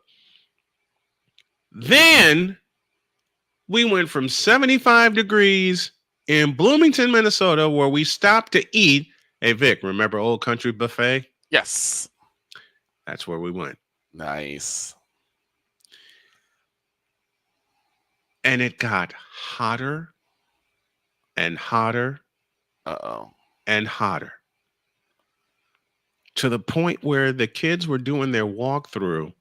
Then we went from 75 degrees in Bloomington, Minnesota, where we stopped to eat. Hey, Vic, remember Old Country Buffet? Yes. That's where we went. Nice. And it got hotter and hotter. And hotter. To the point where the kids were doing their walkthrough.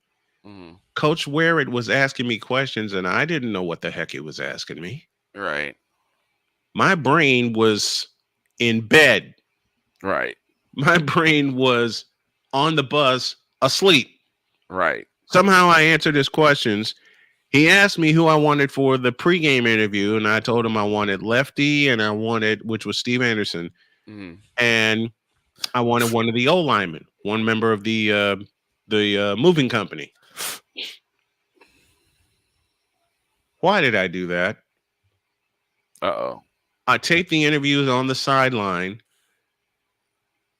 Coach Werrett was asking me questions, and I didn't know what the heck he was asking me. Right. My brain was in bed. Right. My brain was on the bus asleep. Right. Somehow I answered his questions. He asked me who I wanted for the pregame interview, and I told him I wanted Lefty and I wanted, which was Steve Anderson. And I wanted one of the O linemen, one member of the moving company. Why did I do that? Uh-oh. I taped the interviews on the sideline.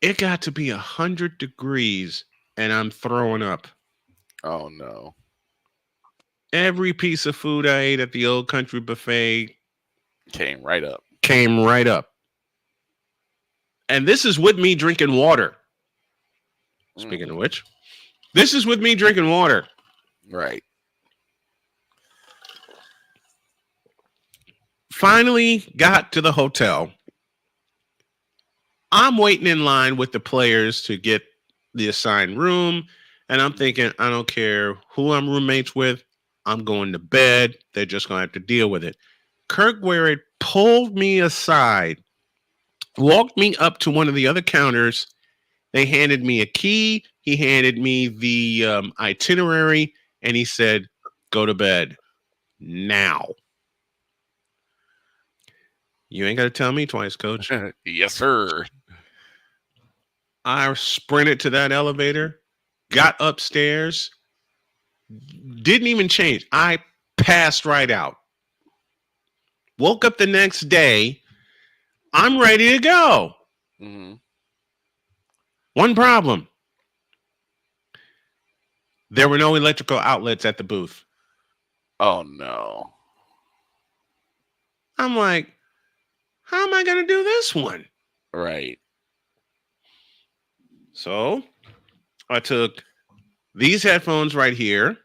It got to be 100 degrees, and I'm throwing up. Oh, no. Every piece of food I ate at the Old Country Buffet came right up. And this is with me drinking water. Speaking of which, this is with me drinking water. Right. Finally got to the hotel. I'm waiting in line with the players to get the assigned room. And I'm thinking, I don't care who I'm roommates with. I'm going to bed. They're just going to have to deal with it. Kirk Wherrett pulled me aside, walked me up to one of the other counters. They handed me a key. He handed me the itinerary, and he said, go to bed now. You ain't got to tell me twice, Coach. Yes, sir. I sprinted to that elevator, got upstairs, didn't even change. I passed right out. Woke up the next day. I'm ready to go. Mm-hmm. One problem. There were no electrical outlets at the booth. Oh, no. I'm like, how am I going to do this one? Right. So I took these headphones right here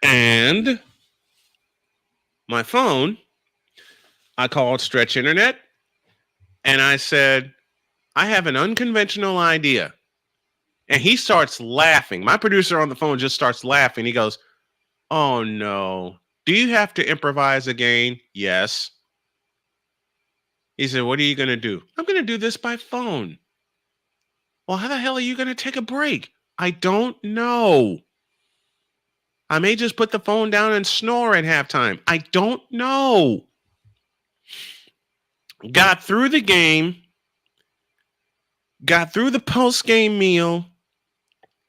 and my phone. I called Stretch Internet and I said, I have an unconventional idea. And he starts laughing. My producer on the phone just starts laughing. He goes, oh no. Do you have to improvise again? Yes. He said, what are you going to do? I'm going to do this by phone. Well, how the hell are you going to take a break? I don't know. I may just put the phone down and snore at halftime. I don't know. Got through the game. Got through the post-game meal.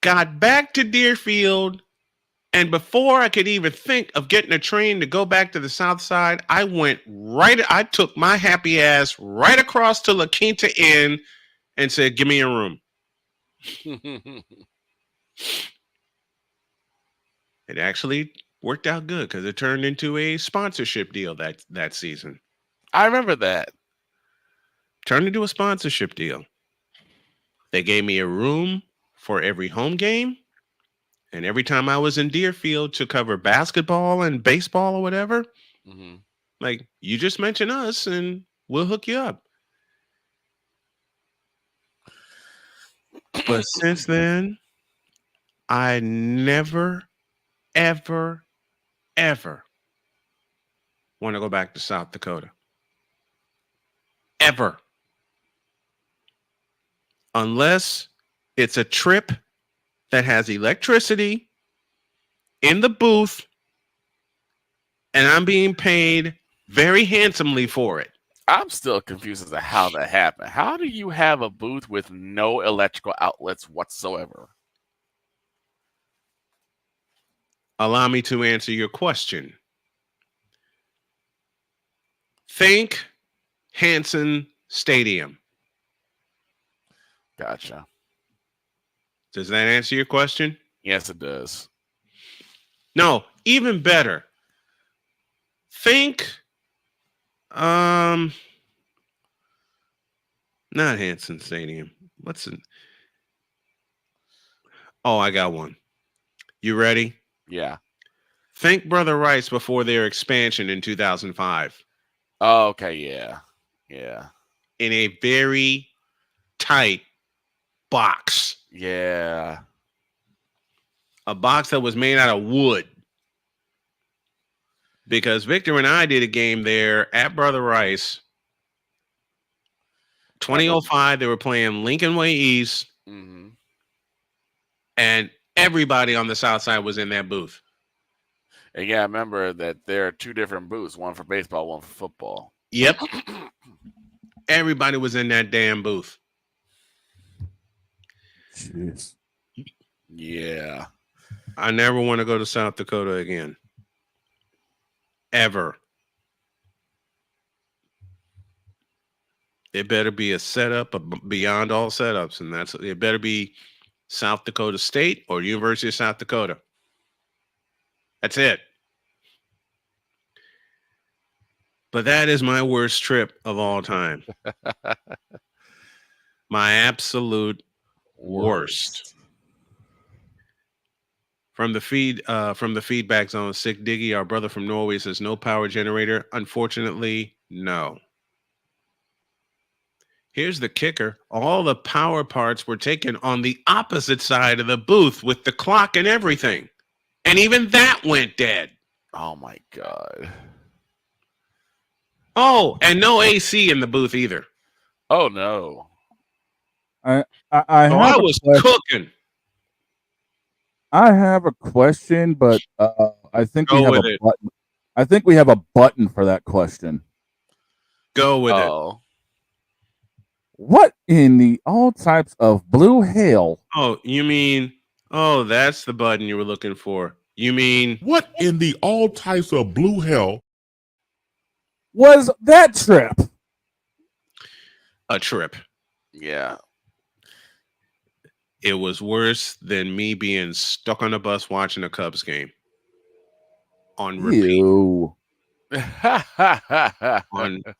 Got back to Deerfield. And before I could even think of getting a train to go back to the South Side, I took my happy ass right across to La Quinta Inn and said, give me a room. It actually worked out good because it turned into a sponsorship deal that season. I remember that. Turned into a sponsorship deal. They gave me a room for every home game. And every time I was in Deerfield to cover basketball and baseball or whatever, like, you just mention us and we'll hook you up. But since then, I never, ever, ever want to go back to South Dakota. Ever. Unless it's a trip that has electricity in the booth and I'm being paid very handsomely for it. I'm still confused as to how that happened. How do you have a booth with no electrical outlets whatsoever? Allow me to answer your question. Think Hanson Stadium. Gotcha. Does that answer your question? Yes, it does. No, even better. Think, not Hanson Stadium. What's it? Oh, I got one. You ready? Yeah. Think Brother Rice before their expansion in 2005. Oh, okay, yeah. Yeah. In a very tight box. Yeah. A box that was made out of wood. Because Victor and I did a game there at Brother Rice. 2005, they were playing Lincoln Way East. Mm-hmm. And everybody on the South Side was in that booth. And yeah, I remember that there are two different booths, one for baseball, one for football. Yep. Everybody was in that damn booth. Jeez. Yeah. I never want to go to South Dakota again. Ever. It better be a setup beyond all setups, and it better be South Dakota State or University of South Dakota. That's it. But that is my worst trip of all time. My absolute worst. From the feedback zone, Sick Diggy, our brother from Norway, says no power generator. Unfortunately, no. Here's the kicker. All the power parts were taken on the opposite side of the booth with the clock and everything. And even that went dead. Oh, my God. Oh, and no AC in the booth either. Oh, no. I was cooking. I have a question, but I think Go we have with a it. button. I think we have a button for that question. Go with it. What in the all types of blue hell? Oh, you mean, that's the button you were looking for. You mean, what in the all types of blue hell was that trip? A trip. Yeah. It was worse than me being stuck on a bus watching a Cubs game. On repeat. Ew.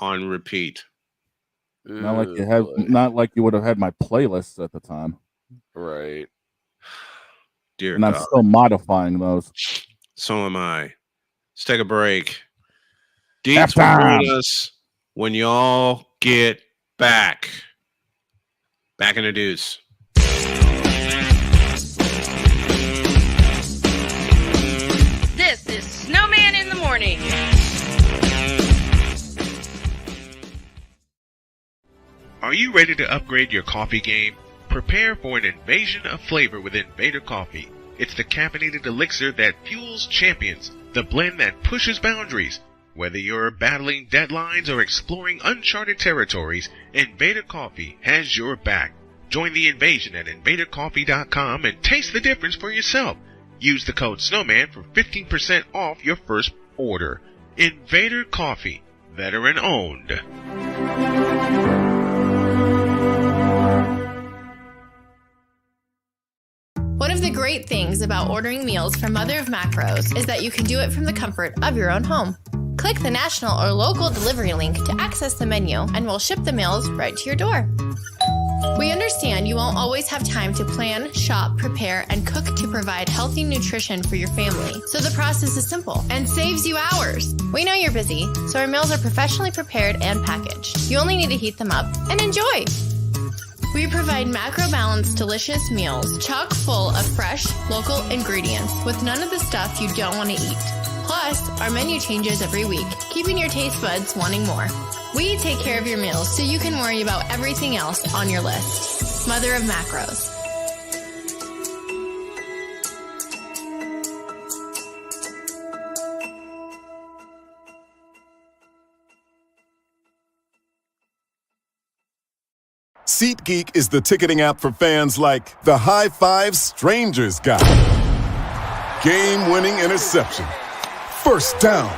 on repeat. Not like you would have had my playlists at the time. Right. Dear and I'm God. still modifying those. So am I. Let's take a break. Deets will join us when y'all get back. Back in the deuce. This is Snowman in the Morning. Are you ready to upgrade your coffee game? Prepare for an invasion of flavor with Invader Coffee. It's the caffeinated elixir that fuels champions, the blend that pushes boundaries. Whether you're battling deadlines or exploring uncharted territories, Invader Coffee has your back. Join the invasion at invadercoffee.com and taste the difference for yourself. Use the code SNOWMAN for 15% off your first order. Invader Coffee, veteran owned. One of the great things about ordering meals from Mother of Macros is that you can do it from the comfort of your own home. Click the national or local delivery link to access the menu, and we'll ship the meals right to your door. We understand you won't always have time to plan, shop, prepare, and cook to provide healthy nutrition for your family, so the process is simple and saves you hours. We know you're busy, so our meals are professionally prepared and packaged. You only need to heat them up and enjoy. We provide macro-balanced, delicious meals chock full of fresh, local ingredients with none of the stuff you don't want to eat. Plus, our menu changes every week, keeping your taste buds wanting more. We take care of your meals so you can worry about everything else on your list. Mother of Macros. SeatGeek is the ticketing app for fans like the High Five Strangers guy. Game-winning interception. First down.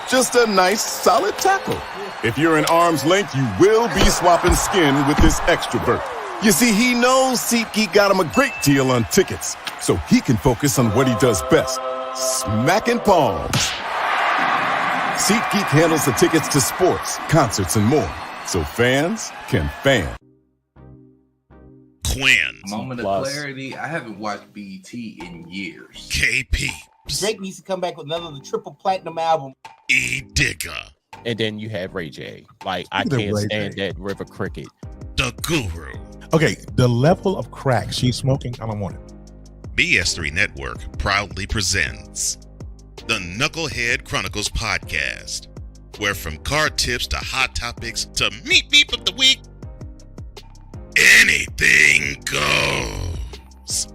Just a nice, solid tackle. If you're in arm's length, you will be swapping skin with this extrovert. You see, he knows SeatGeek got him a great deal on tickets, so he can focus on what he does best, smacking palms. SeatGeek handles the tickets to sports, concerts, and more, so fans can fan. Quinn. Moment of clarity. I haven't watched BT in years. KP. Drake needs to come back with another triple platinum album. E. Digger. And then you have Ray J. Like, I can't stand that River Cricket. The Guru. Okay, the level of crack she's smoking, I don't want it. BS3 Network proudly presents the Knucklehead Chronicles podcast, where from card tips to hot topics to meat beef of the week, anything goes.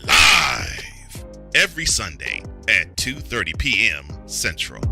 Live every Sunday at 2:30 p.m. Central.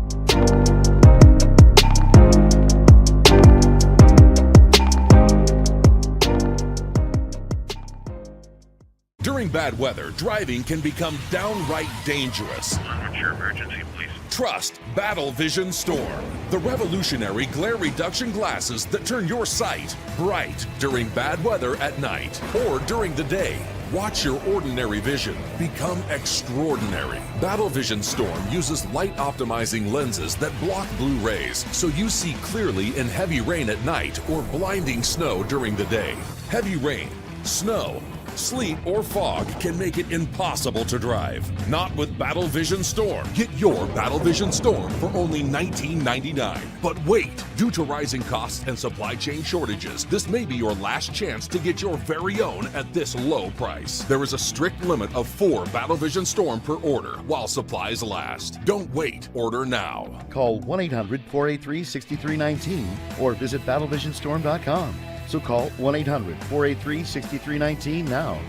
During bad weather, driving can become downright dangerous. What's your emergency, please? Trust Battle Vision Storm, the revolutionary glare reduction glasses that turn your sight bright during bad weather at night or during the day. Watch your ordinary vision become extraordinary. Battle Vision Storm uses light optimizing lenses that block blue rays so you see clearly in heavy rain at night or blinding snow during the day. Heavy rain, snow, sleet, or fog can make it impossible to drive. Not with Battle Vision Storm. Get your Battle Vision Storm for only $19.99. But wait, due to rising costs and supply chain shortages, this may be your last chance to get your very own at this low price. There is a strict limit of 4 Battle Vision Storm per order while supplies last. Don't wait, order now. Call 1-800-483-6319 or visit battlevisionstorm.com. So call 1-800-483-6319 now.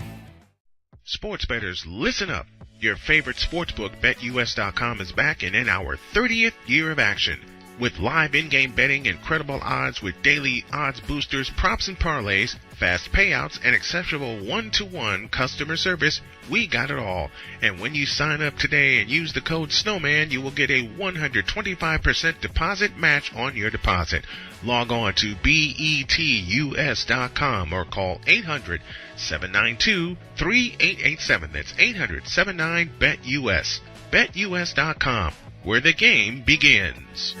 Sports bettors, listen up. Your favorite sportsbook, BetUS.com, is back and in our 30th year of action. With live in-game betting, incredible odds with daily odds boosters, props and parlays, fast payouts, and exceptional one-to-one customer service, we got it all. And when you sign up today and use the code SNOWMAN, you will get a 125% deposit match on your deposit. Log on to betus.com or call 800-792-3887. That's 800-79-BET-US. BetUS.com, where the game begins.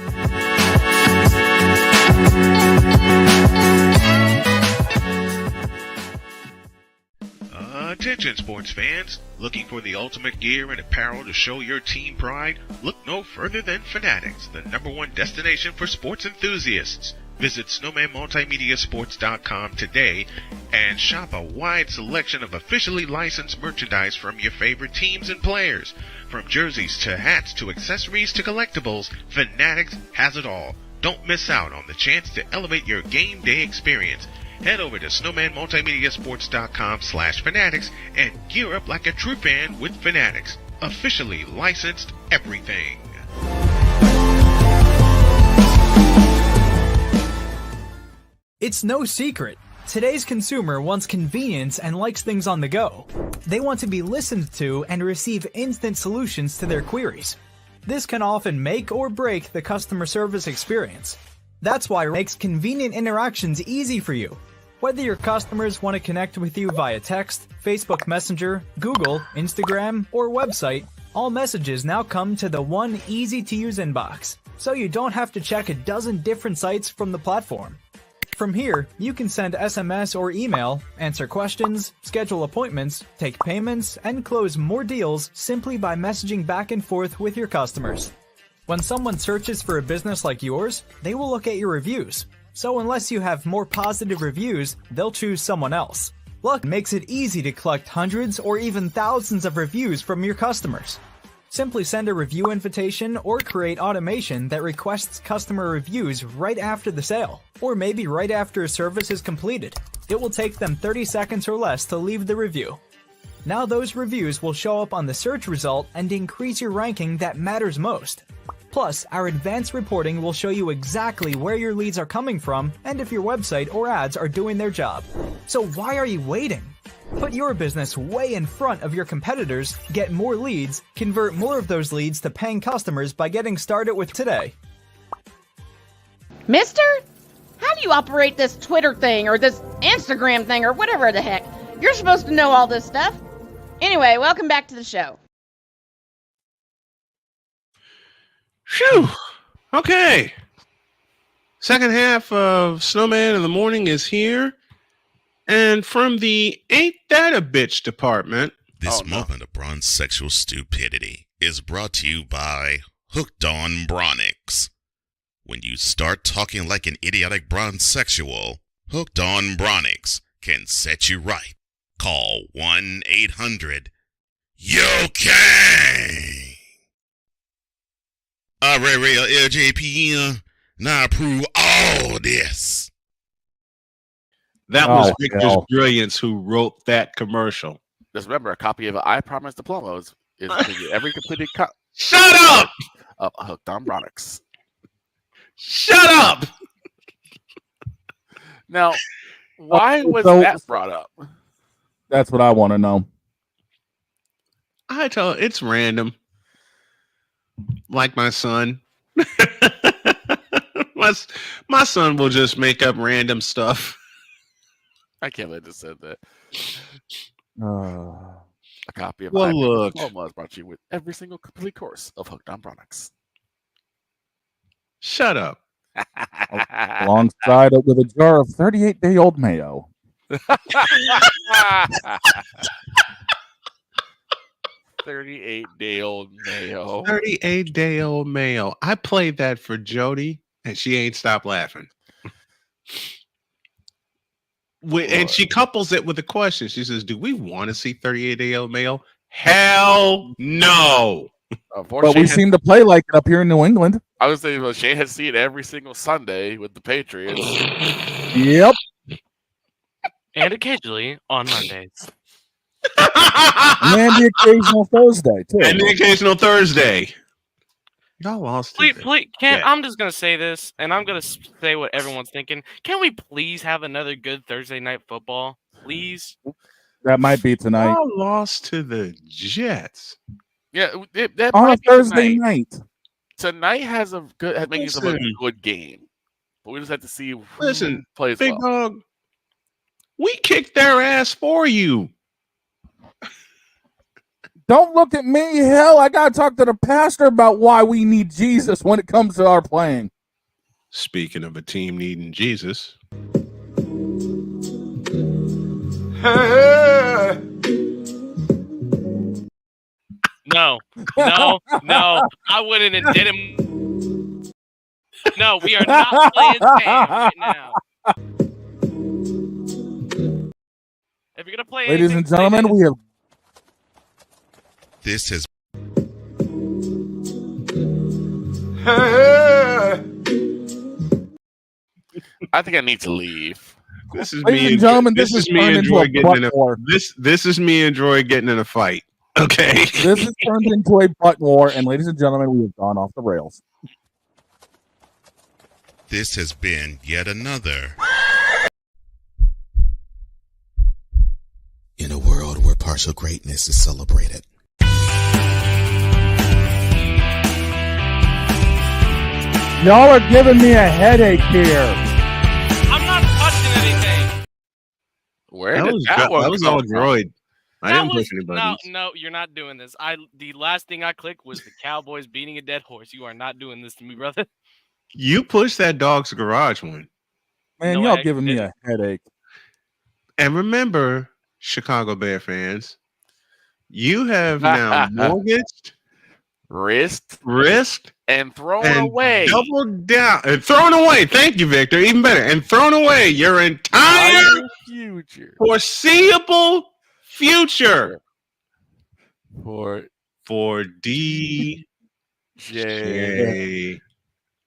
Attention sports fans, looking for the ultimate gear and apparel to show your team pride? Look no further than Fanatics, the #1 destination for sports enthusiasts. Visit snowmanmultimediasports.com today and shop a wide selection of officially licensed merchandise from your favorite teams and players. From jerseys to hats to accessories to collectibles, Fanatics has it all. Don't miss out on the chance to elevate your game day experience. Head over to snowmanmultimediasports.com/fanatics and gear up like a true fan with Fanatics. Officially licensed everything. It's no secret. Today's consumer wants convenience and likes things on the go. They want to be listened to and receive instant solutions to their queries. This can often make or break the customer service experience. That's why it makes convenient interactions easy for you. Whether your customers want to connect with you via text, Facebook Messenger, Google, Instagram, or website, all messages now come to the one easy-to-use inbox, so you don't have to check a dozen different sites from the platform. From here, you can send SMS or email, answer questions, schedule appointments, take payments, and close more deals simply by messaging back and forth with your customers. When someone searches for a business like yours, they will look at your reviews. So unless you have more positive reviews, they'll choose someone else. Luck makes it easy to collect hundreds or even thousands of reviews from your customers. Simply send a review invitation or create automation that requests customer reviews right after the sale, or maybe right after a service is completed. It will take them 30 seconds or less to leave the review. Now those reviews will show up on the search result and increase your ranking that matters most. Plus, our advanced reporting will show you exactly where your leads are coming from and if your website or ads are doing their job. So why are you waiting? Put your business way in front of your competitors, get more leads, convert more of those leads to paying customers by getting started with today. Mister? How do you operate this Twitter thing or this Instagram thing or whatever the heck? You're supposed to know all this stuff. Anyway, welcome back to the show. Phew. Okay. Second half of Snowman in the Morning is here. And from the Ain't That a Bitch department. This moment of bronze sexual stupidity is brought to you by Hooked on Bronix. When you start talking like an idiotic bronze sexual, Hooked on Bronix can set you right. Call 1-800-YO-KANG. Real LJPM, now approve all this. That was Victor's Brilliance who wrote that commercial. Just remember, a copy of I Promise Diploma is every completed Shut up! Hooked on Bronix. Shut up! Now, why was So- that brought up? That's what I want to know. I tell her it's random. Like my son. my son will just make up random stuff. I can't believe I just said that. Uh, A copy of Well, my look. diploma is brought to you with every single complete course of Hooked on products. Shut up. alongside it with a jar of 38-day-old mayo. 38-day-old mayo. 38-day-old mayo. I played that for Jody, and she ain't stopped laughing. And she couples it with a question. She says, "Do we want to see 38-day-old mayo?" Hell no. But we seem to play like it up here in New England. I was saying, well, Shane has seen it every single Sunday with the Patriots. Yep. And occasionally on Mondays. And the occasional Thursday, too. And the occasional Thursday. Y'all lost Please, I'm just gonna say this, and I'm gonna say what everyone's thinking. Can we please have another good Thursday night football, please? That might be tonight. Y'all lost to the Jets. Yeah, that On a might be Thursday night. Tonight has a good makes a Listen. good game, but we just have to see who Listen, plays Big well. Dog, we kicked their ass for you. Don't look at me. Hell, I got to talk to the pastor about why we need Jesus when it comes to our playing. Speaking of a team needing Jesus. No. I wouldn't have did him. No, we are not playing Sam right now. If you're gonna play, Ladies and gentlemen, we have. This has. I think I need to leave. This is Ladies me and gentlemen, this is me turned and into a Joy getting in butt war. this is me and Joy getting in a fight. Okay. This has turned into a butt war, and ladies and gentlemen, we have gone off the rails. This has been yet another. In a world where partial greatness is celebrated. Y'all are giving me a headache here. I'm not touching anything. Where That did was, that one that was come all from? droid. I That didn't was- push any buttons. No, you're not doing this. The last thing I clicked was the Cowboys beating a dead horse. You are not doing this to me, brother. You pushed that dog's garage one. Man, No, y'all I giving me didn't. a headache. And remember, Chicago Bear fans, you have now mortgaged, risked, and thrown away. doubled down, and thrown away. Thank you, Victor. Even better. And thrown away your entire future. foreseeable future For DJ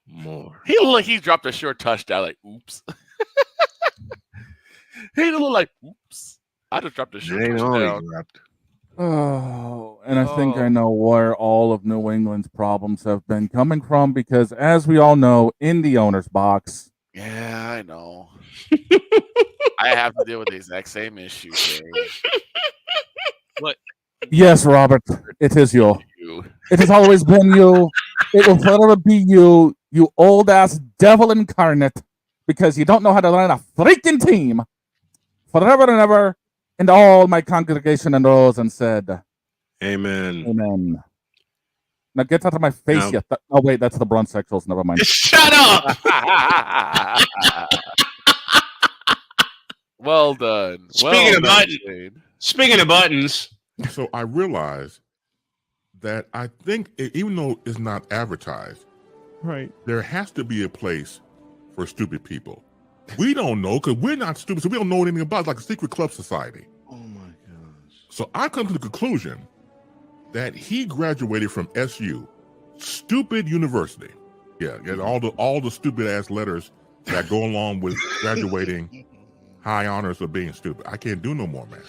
Moore. He dropped a short touchdown like oops. He look like oops. I just dropped a short Ain't all he touchdown. dropped. Oh, and I think I know where all of New England's problems have been coming from because, as we all know, in the owner's box. Yeah, I know. I have to deal with the exact same issue. Shane. What? Yes, Robert, it is you. It has always been you. It will forever be you, you old ass devil incarnate, because you don't know how to run a freaking team. Forever and ever. And all my congregation arose and said, Amen. Amen. Now get out of my face, No. oh, wait, that's the Brunsexuals. Never mind. Shut up! Well done. Speaking of buttons. So I realized that I think even though it's not advertised, right, there has to be a place for stupid people. We don't know because we're not stupid, so we don't know anything about it, like a secret club society. Oh my gosh. So I come to the conclusion that he graduated from SU, stupid university. Yeah, all the stupid ass letters that go along with graduating high honors of being stupid. I can't do no more, man.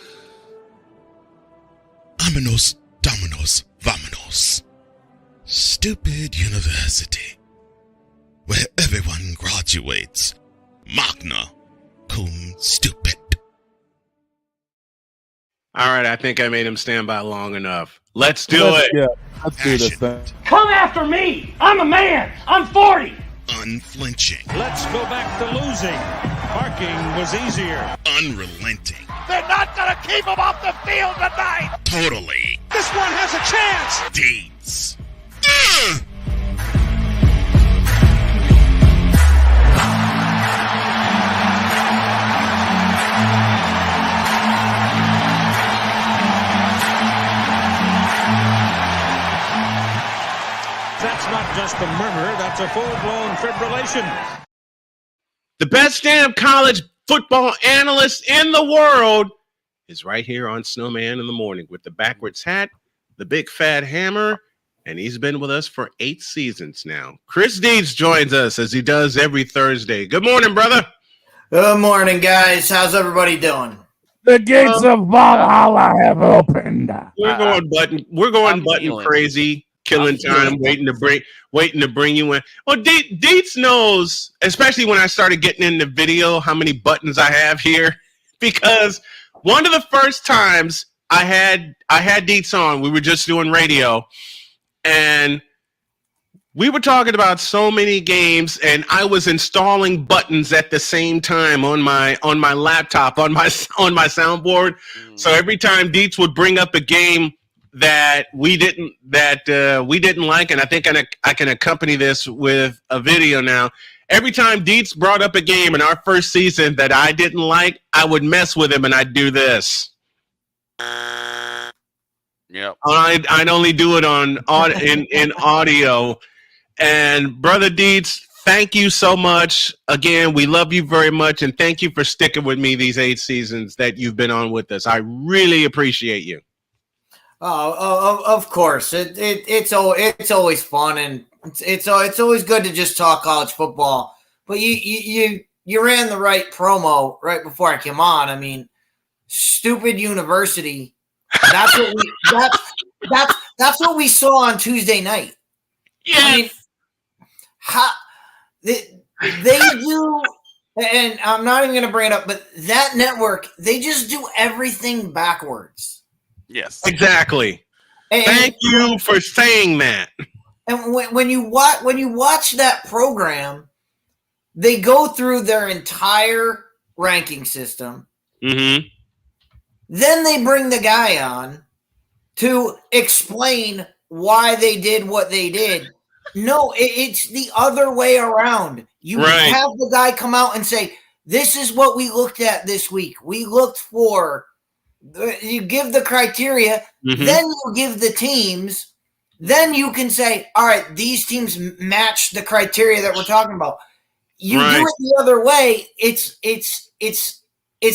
Vámonos, dominos, vámonos. Stupid university. Where everyone graduates. Magna cum stupid. All right, I think I made him stand by long enough. Let's do it. Yeah, let's do this thing. Come after me. I'm a man. I'm 40. Unflinching. Let's go back to losing. Parking was easier. Unrelenting. They're not going to keep him off the field tonight. Totally. This one has a chance. Deeds. That's not just a murmur, that's a full-blown fibrillation. The best damn college football analyst in the world is right here on Snowman in the Morning with the backwards hat, the big fat hammer, and he's been with us for 8 seasons now. Chris Deeds joins us as he does every Thursday. Good morning, brother. Good morning, guys. How's everybody doing? The gates of Valhalla have opened. We're going button crazy, killing time, waiting to bring you in. Well, Deets knows, especially when I started getting into video, how many buttons I have here, because one of the first times I had Deets on, we were just doing radio, and we were talking about so many games, and I was installing buttons at the same time on my laptop, on my soundboard. So every time Deets would bring up a game that we didn't like, and I think I can accompany this with a video now. Every time Deets brought up a game in our first season that I didn't like, I would mess with him and I'd do this. Yep. I'd only do it in audio. And Brother Deets, thank you so much. Again, we love you very much, and thank you for sticking with me these 8 seasons that you've been on with us. I really appreciate you. Oh, of course. It's always fun, and it's always good to just talk college football. But you ran the right promo right before I came on. I mean, stupid university. That's what we saw on Tuesday night. Yeah. I mean, they do, and I'm not even going to bring it up, but that network, they just do everything backwards. Yes, exactly. Thank you for saying that. And when you watch that program, they go through their entire ranking system. Mm-hmm. Then they bring the guy on to explain why they did what they did. No, it's the other way around. You have the guy come out and say, this is what we looked at this week. We looked for, you give the criteria, then you give the teams, then you can say, all right, these teams match the criteria that we're talking about. You do it the other way, it's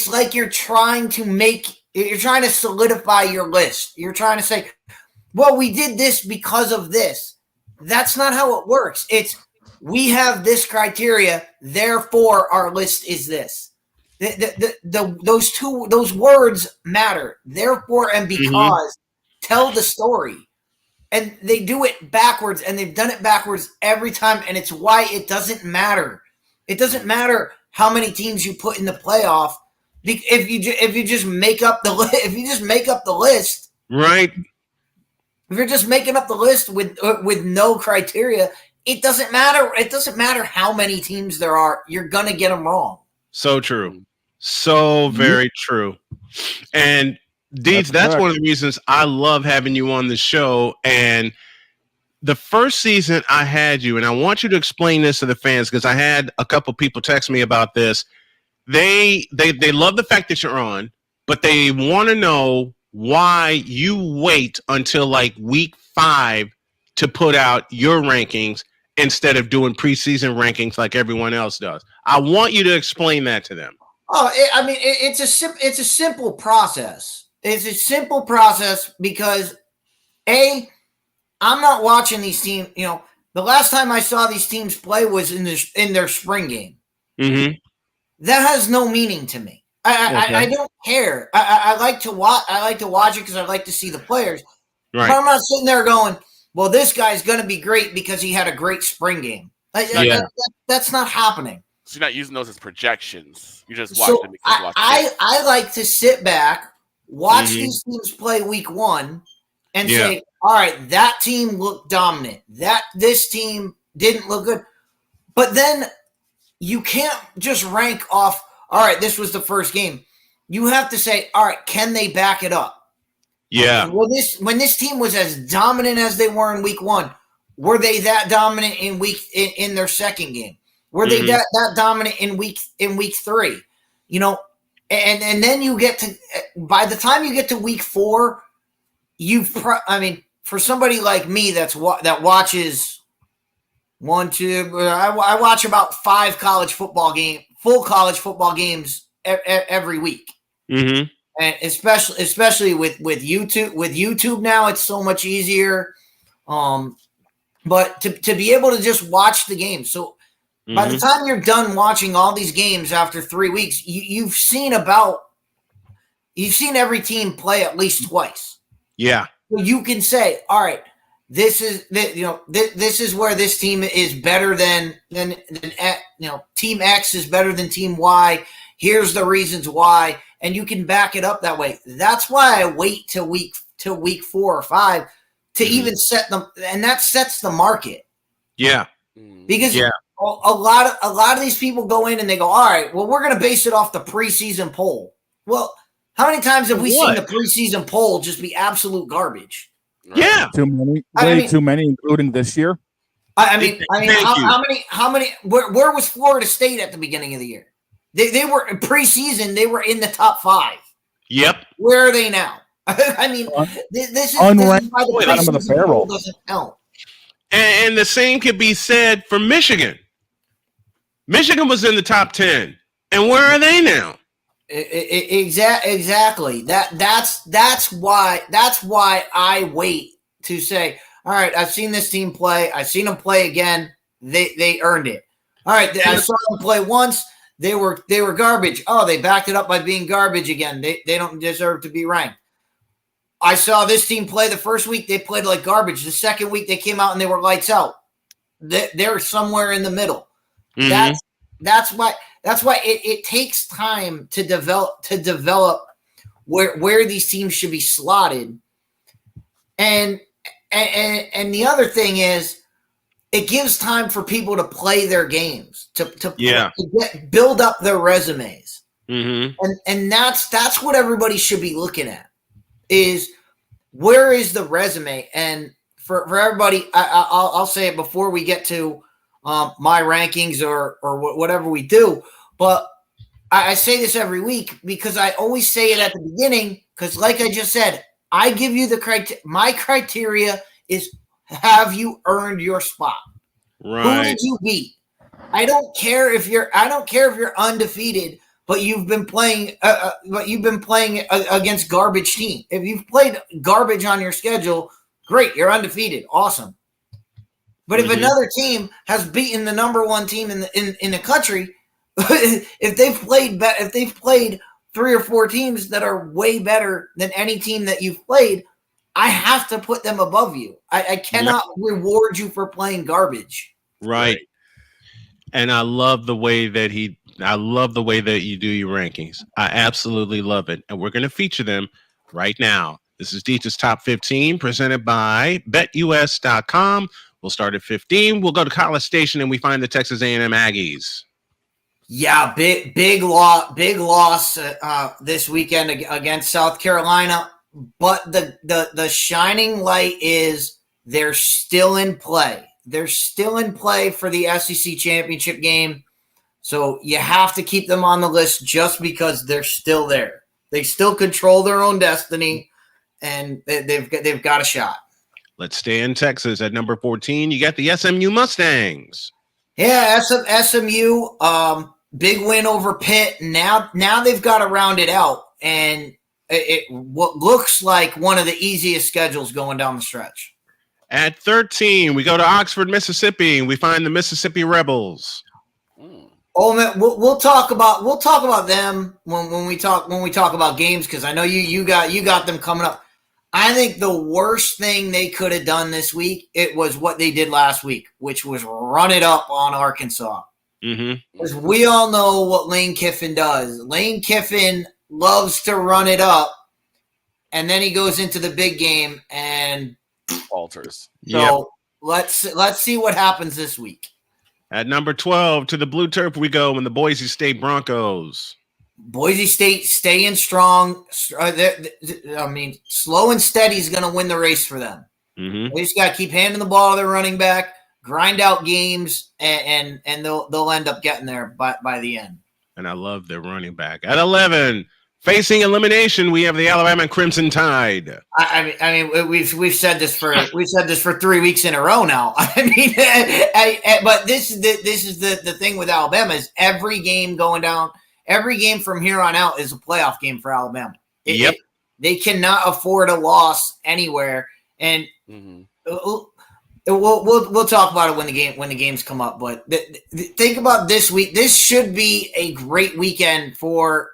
like you're trying to solidify your list. You're trying to say, well, we did this because of this. That's not how it works. It's we have this criteria, therefore our list is this. Those words matter. Therefore and because tell the story. And they do it backwards, and they've done it backwards every time, and it's why it doesn't matter. It doesn't matter how many teams you put in the playoff if you just make up the list. Right. If you're just making up the list with no criteria, it doesn't matter. It doesn't matter how many teams there are. You're gonna get them wrong. So true. So very true. And Deeds, that's one of the reasons I love having you on the show. And the first season I had you, and I want you to explain this to the fans because I had a couple people text me about this. They love the fact that you're on, but they want to know why you wait until like week 5 to put out your rankings instead of doing preseason rankings like everyone else does. I want you to explain that to them. Oh, it's a simple process. It's a simple process because I'm not watching these teams. You know, the last time I saw these teams play was in their spring game. Mm-hmm. That has no meaning to me. I don't care. I like to watch. I like to watch it because I like to see the players. Right. But I'm not sitting there going, "Well, this guy's going to be great because he had a great spring game." That's not happening. So you're not using those as projections. You just watch them because I like to sit back, watch these teams play week 1 and say, all right, that team looked dominant. This team didn't look good. But then you can't just rank off, all right, this was the first game. You have to say, all right, can they back it up? Yeah. When this team was as dominant as they were in week 1, were they that dominant in their second game? Were they that dominant in week 3? You know, and then you get to, by the time you get to week 4, for somebody like me that watches I watch about 5 full college football games every week. Mm-hmm. And especially with YouTube now, it's so much easier. But to be able to just watch the game. So by the time you're done watching all these games after 3 weeks, you've seen every team play at least twice. Yeah. So you can say, all right, this is where this team is better than team X is better than team Y. Here's the reasons why, and you can back it up that way. That's why I wait till week 4 or 5 to even set them, and that sets the market. Yeah, because a lot of these people go in and they go, all right, well, we're going to base it off the preseason poll. Well, how many times have we seen the preseason poll just be absolute garbage? Yeah, too many, way too many, including this year. How many? Where was Florida State at the beginning of the year? They were in preseason. They were in the top 5. Yep. Where are they now? I mean, this is Unranked why the preseason poll doesn't count. And the same could be said for Michigan. Michigan was in the top 10, and where are they now? Exactly. That's why I wait to say, all right, I've seen this team play. I've seen them play again. They earned it. All right, I saw them play once. They were garbage. Oh, they backed it up by being garbage again. They don't deserve to be ranked. I saw this team play the first week. They played like garbage. The second week they came out and they were lights out. They're somewhere in the middle. Mm-hmm. That's why it takes time to develop where these teams should be slotted. And the other thing is, it gives time for people to play their games, to build up their resumes. Mm-hmm. And that's what everybody should be looking at, is where is the resume? And for everybody, I'll say it before we get to my rankings or whatever we do, but I say this every week because I always say it at the beginning, because like I just said, I give you the criteria. My criteria is, have you earned your spot? Right. Who did you beat? I don't care if you're undefeated, but you've been playing against garbage team. If you've played garbage on your schedule, great, you're undefeated, awesome. But if another team has beaten the number 1 team in the country, if they've played 3 or 4 teams that are way better than any team that you've played, I have to put them above you. I cannot reward you for playing garbage. Right. And I love the way that you do your rankings. I absolutely love it. And we're going to feature them right now. This is Deech's Top 15 presented by BetUS.com. We'll start at 15. We'll go to College Station and we find the Texas A&M Aggies. Yeah, big loss this weekend against South Carolina. But the shining light is they're still in play. They're still in play for the SEC championship game. So you have to keep them on the list just because they're still there. They still control their own destiny, and they've got a shot. Let's stay in Texas at number 14. You got the SMU Mustangs. Yeah, SMU, big win over Pitt. Now they've got to round it out, and what looks like one of the easiest schedules going down the stretch. At 13, we go to Oxford, Mississippi, and we find the Mississippi Rebels. Oh man, we'll talk about them when we talk about games, because I know you got them coming up. I think the worst thing they could have done this week, it was what they did last week, which was run it up on Arkansas. Mm-hmm. Because we all know what Lane Kiffin does. Lane Kiffin loves to run it up, and then he goes into the big game and falters. So let's see what happens this week. At number 12, to the blue turf we go in the Boise State Broncos. Boise State staying strong. I mean, slow and steady is going to win the race for them. Mm-hmm. They just got to keep handing the ball to their running back, grind out games, and they'll end up getting there by the end. And I love their running back. At 11, facing elimination, we have the Alabama Crimson Tide. I mean, we've said this for 3 weeks in a row now. I mean, but this is the thing with Alabama is every game going down. Every game from here on out is a playoff game for Alabama. They cannot afford a loss anywhere, and we'll talk about it when the games come up. But think about this week. This should be a great weekend for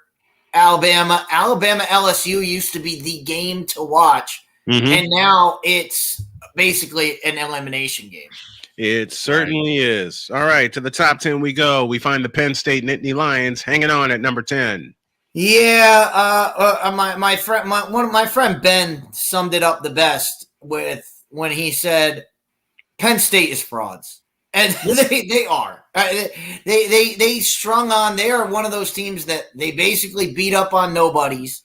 Alabama. LSU used to be the game to watch, and now it's basically an elimination game. It certainly is. All right, to the top 10 we go. We find the Penn State Nittany Lions hanging on at number 10. Yeah, my friend Ben summed it up the best with when he said Penn State is frauds, and they are. They strung on. They are one of those teams that they basically beat up on nobodies.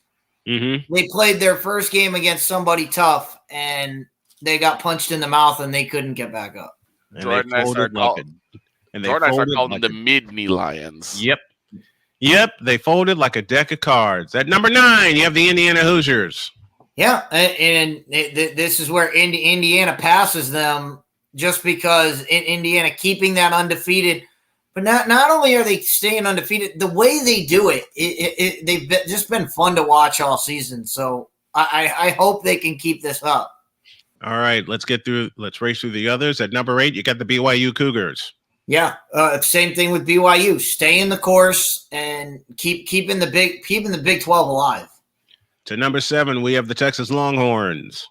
Mm-hmm. They played their first game against somebody tough, and they got punched in the mouth, and they couldn't get back up. And Jordan and I started calling them the Midney Lions. Yep. They folded like a deck of cards. At number 9, you have the Indiana Hoosiers. Yeah, and this is where Indiana passes them just because Indiana keeping that undefeated. But not only are they staying undefeated, the way they do it, they've just been fun to watch all season. So I hope they can keep this up. All right, let's race through the others. At number 8, you got the BYU Cougars. Yeah, same thing with BYU. Stay in the course and keeping the Big 12 alive. To number 7, we have the Texas Longhorns.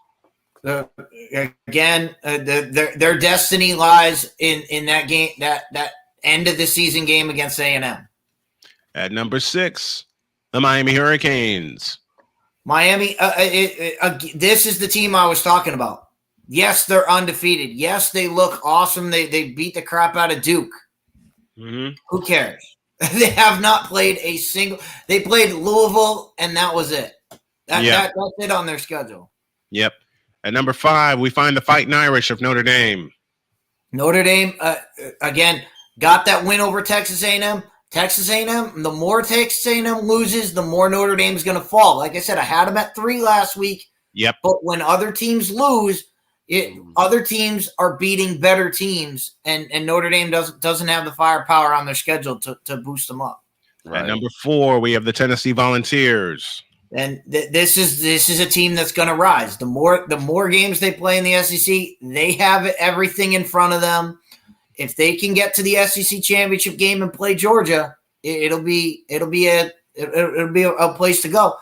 Again, their destiny lies in that game, that end of the season game against A&M. At number 6, the Miami Hurricanes. Miami, this is the team I was talking about. Yes, they're undefeated. Yes, they look awesome. They beat the crap out of Duke. Mm-hmm. Who cares? They have not played a single. They played Louisville, and that was it. That's it on their schedule. Yep. At number 5, we find the Fighting Irish of Notre Dame. Notre Dame, again, got that win over Texas A&M. Texas A&M, the more Texas A&M loses, the more Notre Dame is going to fall. Like I said, I had them at 3 last week. Yep. But when other teams lose, other teams are beating better teams, and Notre Dame doesn't have the firepower on their schedule to boost them up. Right. At number 4, we have the Tennessee Volunteers. And this is a team that's going to rise. The more games they play in the SEC, they have everything in front of them. If they can get to the SEC championship game and play Georgia, it'll be a place to go.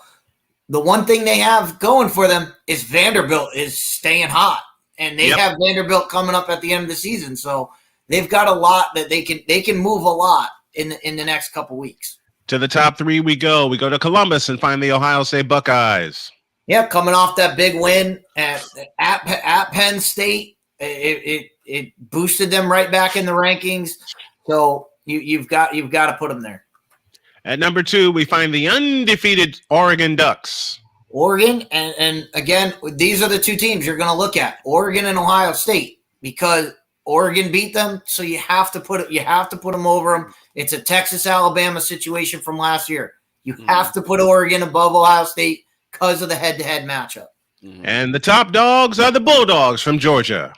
The one thing they have going for them is Vanderbilt is staying hot, and they have Vanderbilt coming up at the end of the season. So they've got a lot that they can move a lot in the next couple weeks. To the top 3 we go. We go to Columbus and find the Ohio State Buckeyes. Yeah, coming off that big win at Penn State, it boosted them right back in the rankings. So you've got to put them there. At number 2, we find the undefeated Oregon Ducks. Oregon, and again, these are the 2 teams you're going to look at: Oregon and Ohio State, because Oregon beat them, so you have to put them over them. It's a Texas-Alabama situation from last year. You have to put Oregon above Ohio State because of the head-to-head matchup. And the top dogs are the Bulldogs from Georgia.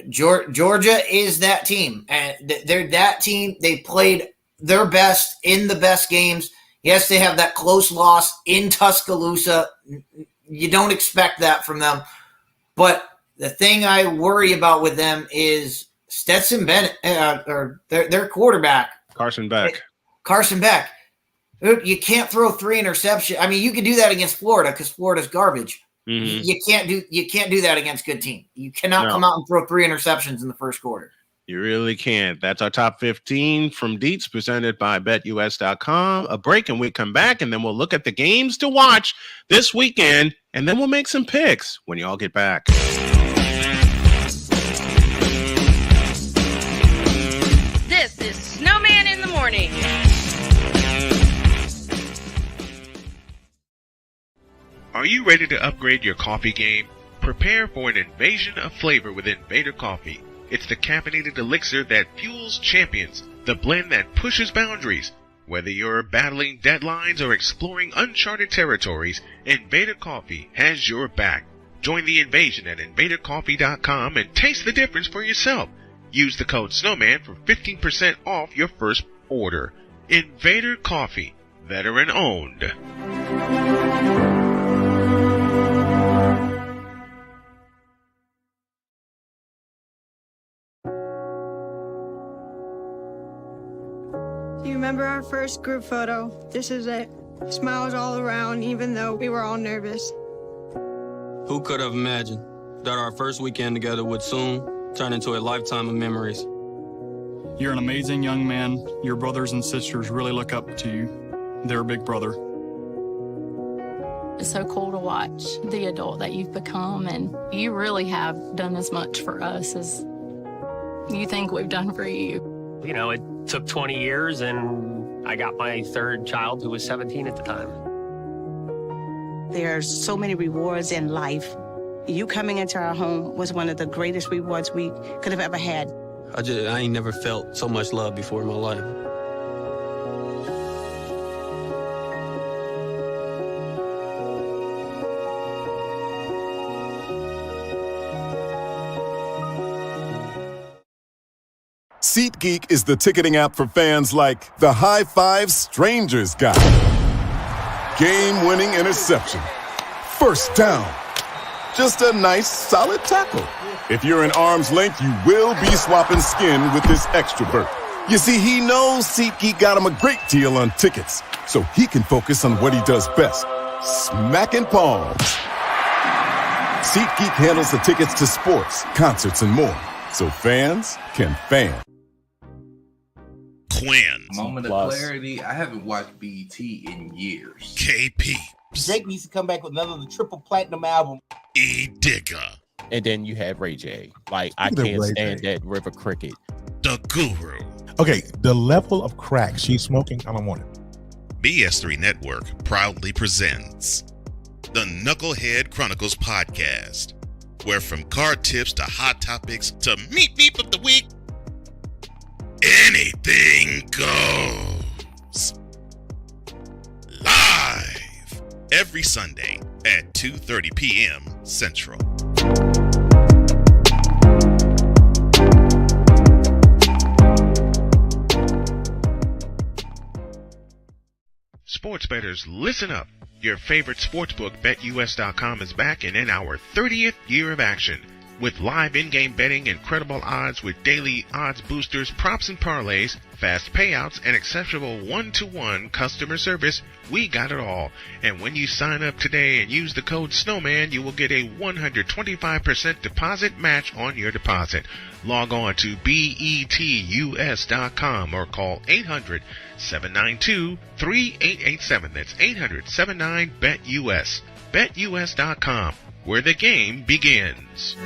Georgia is that team, and they're that team. They played their best in the best games. Yes, they have that close loss in Tuscaloosa. You don't expect that from them. But the thing I worry about with them is Stetson Bennett, or their quarterback. Carson Beck. You can't throw 3 interceptions. I mean, you can do that against Florida because Florida's garbage. Mm-hmm. You can't do that against good team. You cannot come out and throw 3 interceptions in the first quarter. You really can't. That's our top 15 from Deets, presented by BetUS.com. A break, and we come back, and then we'll look at the games to watch this weekend, and then we'll make some picks when y'all get back. This is Snowman in the Morning. Are you ready to upgrade your coffee game? Prepare for an invasion of flavor with Invader Coffee. It's the caffeinated elixir that fuels champions, the blend that pushes boundaries. Whether you're battling deadlines or exploring uncharted territories, Invader Coffee has your back. Join the invasion at invadercoffee.com and taste the difference for yourself. Use the code SNOWMAN for 15% off your first order. Invader Coffee, veteran owned. Do you remember our first group photo? This is it. Smiles all around, even though we were all nervous. Who could have imagined that our first weekend together would soon turn into a lifetime of memories? You're an amazing young man. Your brothers and sisters really look up to you. They're a big brother. It's so cool to watch the adult that you've become, and you really have done as much for us as you think we've done for you. You know, it took 20 years, and I got my third child, who was 17 at the time. There are so many rewards in life. You coming into our home was one of the greatest rewards we could have ever had. I ain't never felt so much love before in my life. SeatGeek is the ticketing app for fans like the High Five Strangers guy. Game-winning interception. First down. Just a nice, solid tackle. If you're in arm's length, you will be swapping skin with this extrovert. You see, he knows SeatGeek got him a great deal on tickets, so he can focus on what he does best, smacking palms. SeatGeek handles the tickets to sports, concerts, and more, so fans can fan. Quinn. Moment of clarity. I haven't watched BT in years. KP. Jake needs to come back with another triple platinum album. E Digger. And then you have Ray J. Like, I can't stand that River Cricket. The Guru. Okay, the level of crack she's smoking, I don't want it. BS3 Network proudly presents the Knucklehead Chronicles podcast, where from card tips to hot topics to meep of the week, anything goes. Live every Sunday at 2:30 p.m. Central. Sports bettors, listen up. Your favorite sportsbook, BetUS.com, is back and in our 30th year of action. With live in-game betting, incredible odds with daily odds boosters, props and parlays, fast payouts, and exceptional one-to-one customer service, we got it all. And when you sign up today and use the code SNOWMAN, you will get a 125% deposit match on your deposit. Log on to betus.com or call 800-792-3887. That's 800-79-BET-US. BetUS.com, where the game begins.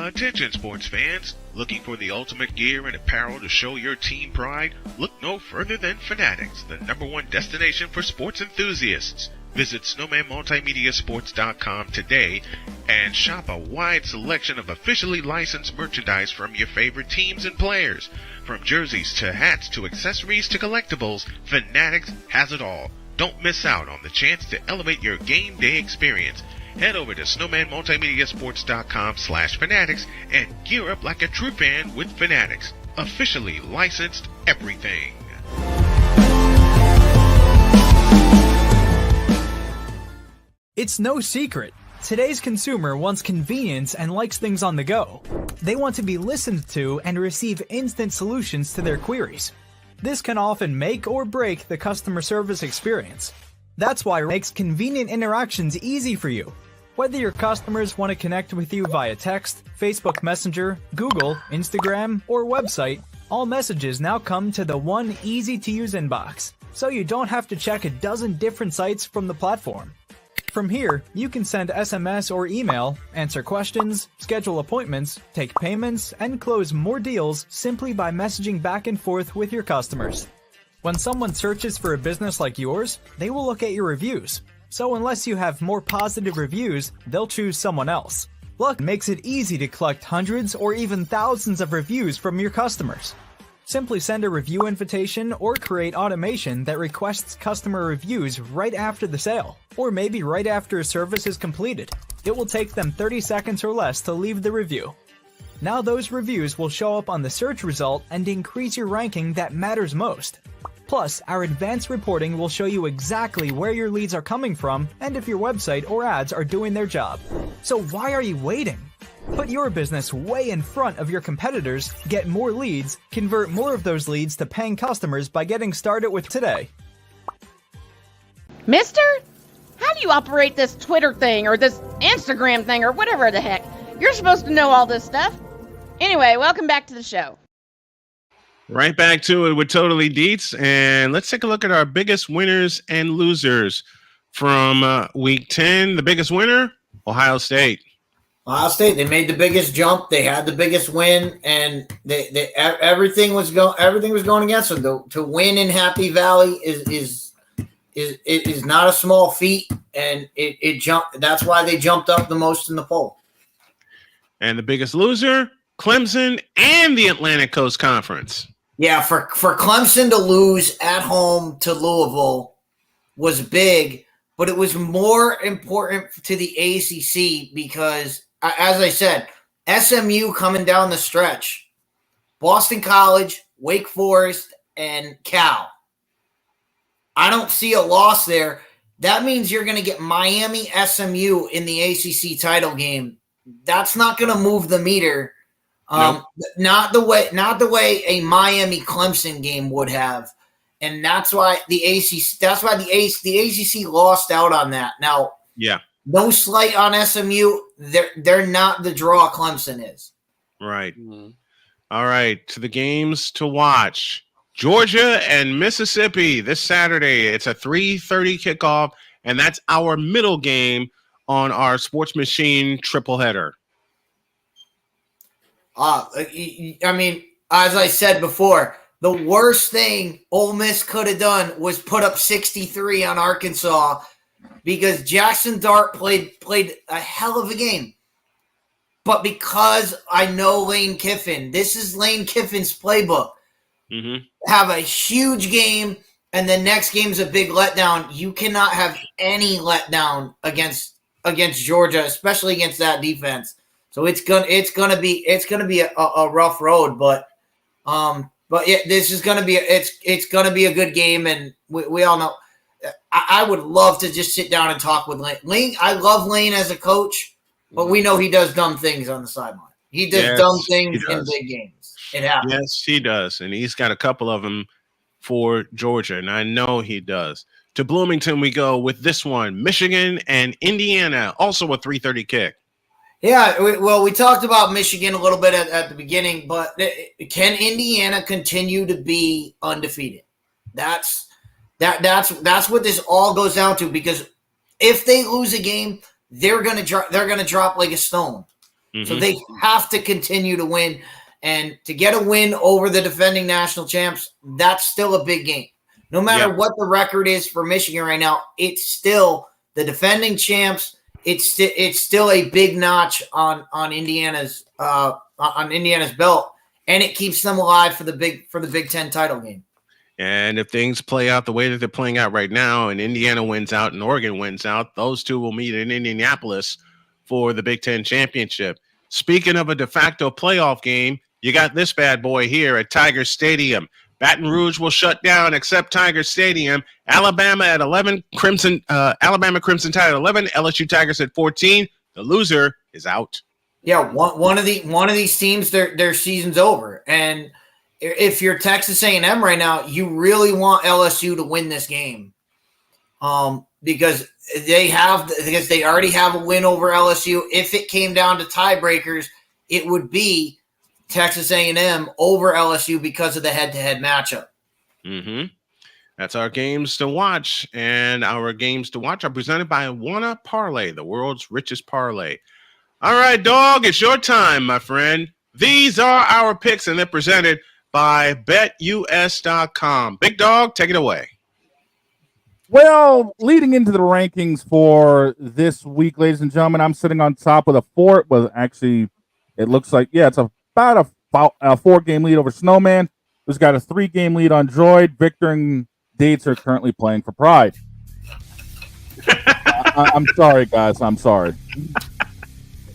Attention sports fans, looking for the ultimate gear and apparel to show your team pride? Look no further than Fanatics, the #1 destination for sports enthusiasts. Visit snowmanmultimediasports.com today and shop a wide selection of officially licensed merchandise from your favorite teams and players. From jerseys to hats to accessories to collectibles, Fanatics has it all. Don't miss out on the chance to elevate your game day experience. Head over to snowmanmultimediasports.com/fanatics and gear up like a true fan with Fanatics. Officially licensed everything. It's no secret. Today's consumer wants convenience and likes things on the go. They want to be listened to and receive instant solutions to their queries. This can often make or break the customer service experience. That's why it makes convenient interactions easy for you. Whether your customers want to connect with you via text, Facebook Messenger, Google, Instagram, or website, all messages now come to the one easy-to-use inbox, so you don't have to check a dozen different sites from the platform. From here, you can send SMS or email, answer questions, schedule appointments, take payments, and close more deals simply by messaging back and forth with your customers. When someone searches for a business like yours, they will look at your reviews. So unless you have more positive reviews, they'll choose someone else. Luck makes it easy to collect hundreds or even thousands of reviews from your customers. Simply send a review invitation or create automation that requests customer reviews right after the sale, or maybe right after a service is completed. It will take them 30 seconds or less to leave the review. Now those reviews will show up on the search result and increase your ranking that matters most. Plus, our advanced reporting will show you exactly where your leads are coming from and if your website or ads are doing their job. So why are you waiting? Put your business way in front of your competitors, get more leads, convert more of those leads to paying customers by getting started with today. Mister, how do you operate this Twitter thing or this Instagram thing or whatever the heck? You're supposed to know all this stuff. Anyway, welcome back to the show. Right back to it with Totally Deets, and let's take a look at our biggest winners and losers from Week 10. The biggest winner, Ohio State. Ohio State, they made the biggest jump. They had the biggest win, and everything was going against them. To win in Happy Valley is not a small feat, and it jumped. That's why they jumped up the most in the poll. And the biggest loser, Clemson and the Atlantic Coast Conference. Yeah, for Clemson to lose at home to Louisville was big, but it was more important to the ACC because, as I said, SMU coming down the stretch, Boston College, Wake Forest, and Cal. I don't see a loss there. That means you're going to get Miami, SMU in the ACC title game. That's not going to move the meter. Nope. Not the way a Miami Clemson game would have, and that's why the ACC lost out on that. Now, yeah, no slight on SMU, they're not the draw Clemson is. Right. All right, to the games to watch. Georgia and Mississippi this Saturday. It's a 3:30 kickoff, and that's our middle game on our Sports Machine triple header. I mean, as I said before, the worst thing Ole Miss could have done was put up 63 on Arkansas because Jackson Dart played a hell of a game. But because I know Lane Kiffin, this is Lane Kiffin's playbook. Mm-hmm. Have a huge game, and the next game's a big letdown. You cannot have any letdown against Georgia, especially against that defense. So it's gonna be a rough road, but yeah, this is gonna be it's gonna be a good game, and we all know. I would love to just sit down and talk with Lane. I love Lane as a coach, but we know he does dumb things on the sideline. He does dumb things in big games. It happens. Yes, he does, and he's got a couple of them for Georgia, and I know he does. To Bloomington we go with this one: Michigan and Indiana, also a 3:30 kick. Yeah, we talked about Michigan a little bit at the beginning, but can Indiana continue to be undefeated? That's what this all goes down to. Because if they lose a game, they're gonna drop like a stone. Mm-hmm. So they have to continue to win, and to get a win over the defending national champs, that's still a big game. No matter what the record is for Michigan right now, it's still the defending champs. It's still a big notch on Indiana's belt, and it keeps them alive for the Big Ten title game. And if things play out the way that they're playing out right now, and Indiana wins out and Oregon wins out, those two will meet in Indianapolis for the Big Ten championship. Speaking of a de facto playoff game, you got this bad boy here at Tiger Stadium. Baton Rouge will shut down except Tiger Stadium. Alabama at 11, Alabama Crimson Tide at 11, LSU Tigers at 14. The loser is out. Yeah, one of these teams, their season's over. And if you're Texas A&M right now, you really want LSU to win this game. because they already have a win over LSU. If it came down to tiebreakers, it would be Texas A&M over LSU because of the head-to-head matchup. Mm-hmm. That's our games to watch, and our games to watch are presented by Wanna Parlay, the world's richest parlay. All right, dog, it's your time, my friend. These are our picks, and they're presented by BetUS.com. Big dog, take it away. Well, leading into the rankings for this week, ladies and gentlemen, I'm sitting on top with a 4. Well, actually, it looks like, it's about a 4-game lead over Snowman, who's got a 3-game lead on Droid. Victor and Dates are currently playing for Pride. I'm sorry, guys. I'm sorry.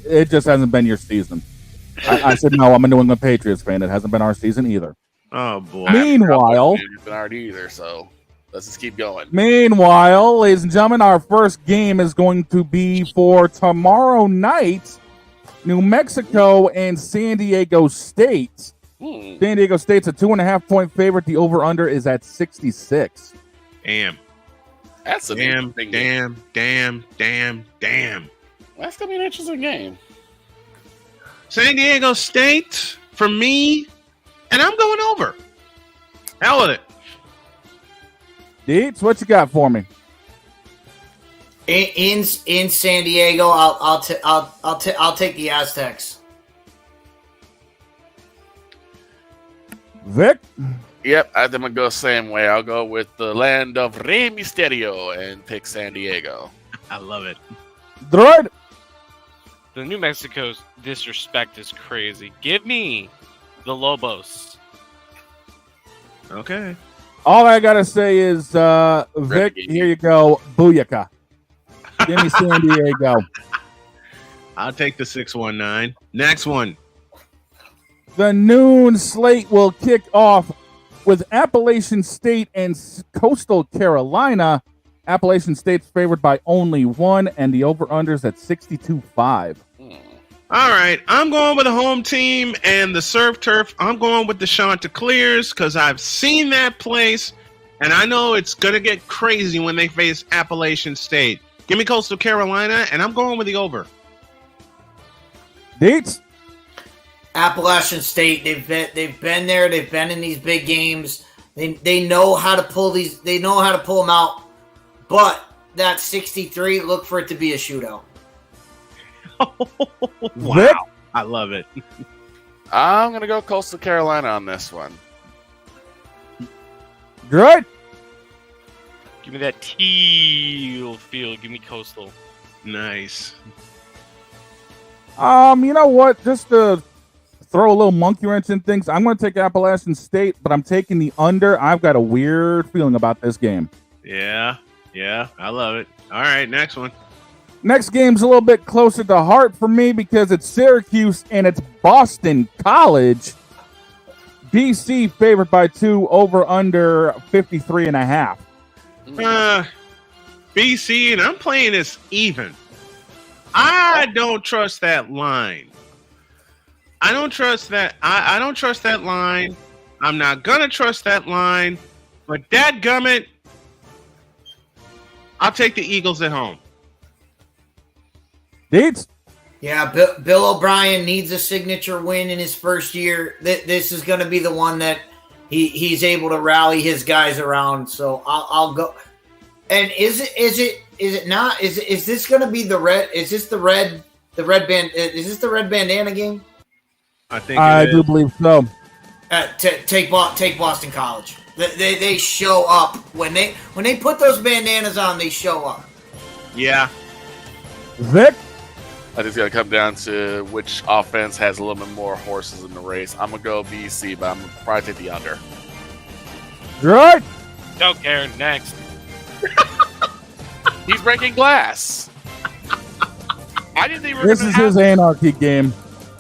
It just hasn't been your season. I said, no, I'm a New England Patriots fan. It hasn't been our season either. Oh, boy. Meanwhile, it's been already either, so let's just keep going. Meanwhile, ladies and gentlemen, our first game is going to be for tomorrow night, New Mexico and San Diego State. San Diego State's a 2.5-point favorite. The over-under is at 66. Damn. That's a damn. That's gonna be an interesting game. San Diego State for me, and I'm going over. Hell with it. Deets, what you got for me? In San Diego, I'll take the Aztecs. Vic? Yep, I think I'm going to go the same way. I'll go with the land of Rey Mysterio and pick San Diego. I love it. Droid? The New Mexico's disrespect is crazy. Give me the Lobos. Okay. All I got to say is, Vic, here you go. Booyaka. Give me San Diego. I'll take the 619. Next one. The noon slate will kick off with Appalachian State and Coastal Carolina. Appalachian State's favored by only 1, and the over-under's at 62.5. All right, I'm going with the home team and the surf turf. I'm going with the Chanticleers because I've seen that place, and I know it's going to get crazy when they face Appalachian State. Give me Coastal Carolina, and I'm going with the over. Dates? Appalachian State, they've been there. They've been in these big games. They know how to pull these. They know how to pull them out. But that 63, look for it to be a shootout. Wow, I love it. I'm gonna go Coastal Carolina on this one. Good. Give me that teal field. Give me Coastal. Nice. You know what? Just to throw a little monkey wrench in things, I'm going to take Appalachian State, but I'm taking the under. I've got a weird feeling about this game. Yeah, I love it. All right, next one. Next game's a little bit closer to heart for me because it's Syracuse and it's Boston College. BC favored by 2, over under 53.5. BC, and I'm playing this even. I don't trust that line. I don't trust that. I don't trust that line. I'm not gonna trust that line. But dadgummit, I'll take the Eagles at home. Deets? Yeah, Bill O'Brien needs a signature win in his first year. This is going to be the one that he's able to rally his guys around. So I'll go. And is it not? Is this going to be the red? Is this the red band? Is this the red bandana game? I do believe so. Take Boston College. They show up when they put those bandanas on. They show up. Yeah. Vic? I just got to come down to which offense has a little bit more horses in the race. I'm going to go BC, but I'm going to probably take the under. Right. Don't care. Next. He's breaking glass. I didn't think we were This is his anarchy game.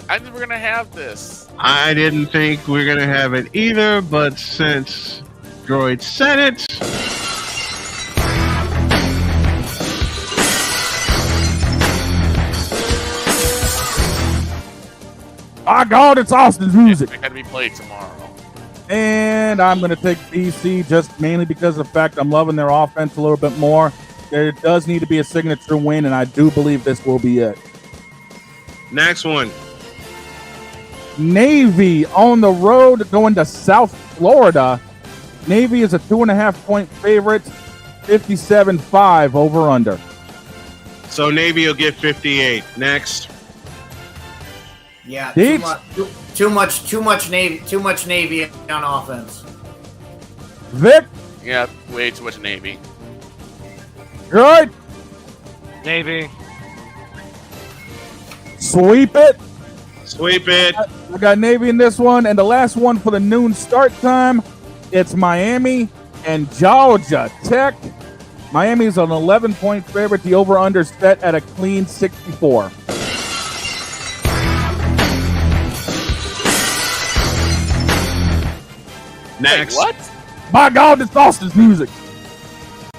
I didn't think we were going to have this. I didn't think we were going to have it either, but since Droid said it... My God, it's Austin's music. It got to be played tomorrow. And I'm going to take BC just mainly because of the fact I'm loving their offense a little bit more. There does need to be a signature win, and I do believe this will be it. Next one. Navy on the road going to South Florida. Navy is a 2.5-point favorite, 57-5 over under. So Navy will get 58. Next. Yeah, too much Navy on offense. Vic? Yeah, way too much Navy. Good. Navy. Sweep it. Sweep it. I got Navy in this one. And the last one for the noon start time, it's Miami and Georgia Tech. Miami's an 11-point favorite. The over-under set at a clean 64. Next. Wait, what? My God, this Austin's music.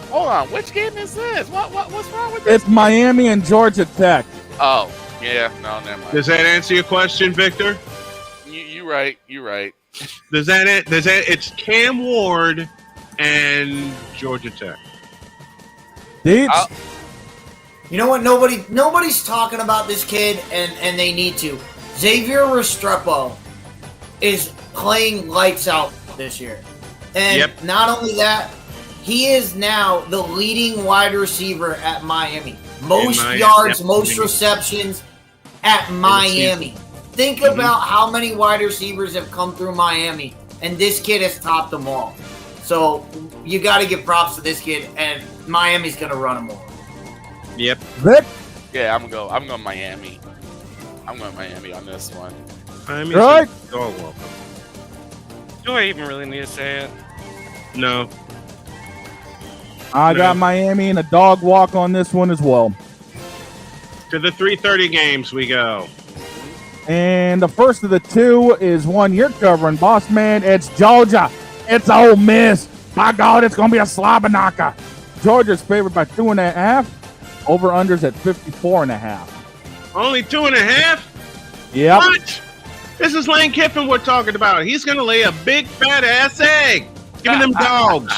Hold on, which game is this? What's wrong with this? It's Miami and Georgia Tech. Oh, yeah, no, never mind. Does that answer your question, Victor? You right. Does that it's Cam Ward and Georgia Tech. You know what? Nobody's talking about this kid, and they need to. Xavier Restrepo is playing lights out this year. And not only that, he is now the leading wide receiver at Miami. Most yards, most receptions at Miami. Think about how many wide receivers have come through Miami, and this kid has topped them all. So you got to give props to this kid, and Miami's going to run him over. Yep. Vic? Yeah, I'm going Miami. I'm going Miami on this one. Miami's right. Oh, welcome. Do I even really need to say it? No. I got Miami and a dog walk on this one as well. To the 3:30 games we go. And the first of the two is one you're covering, boss man. It's Georgia. It's Ole Miss. By God, it's going to be a slobber knocker. Georgia's favored by 2.5. Over-unders at 54.5. Only 2.5? Yep. What? This is Lane Kiffin we're talking about. He's going to lay a big fat ass egg. Give me them dogs.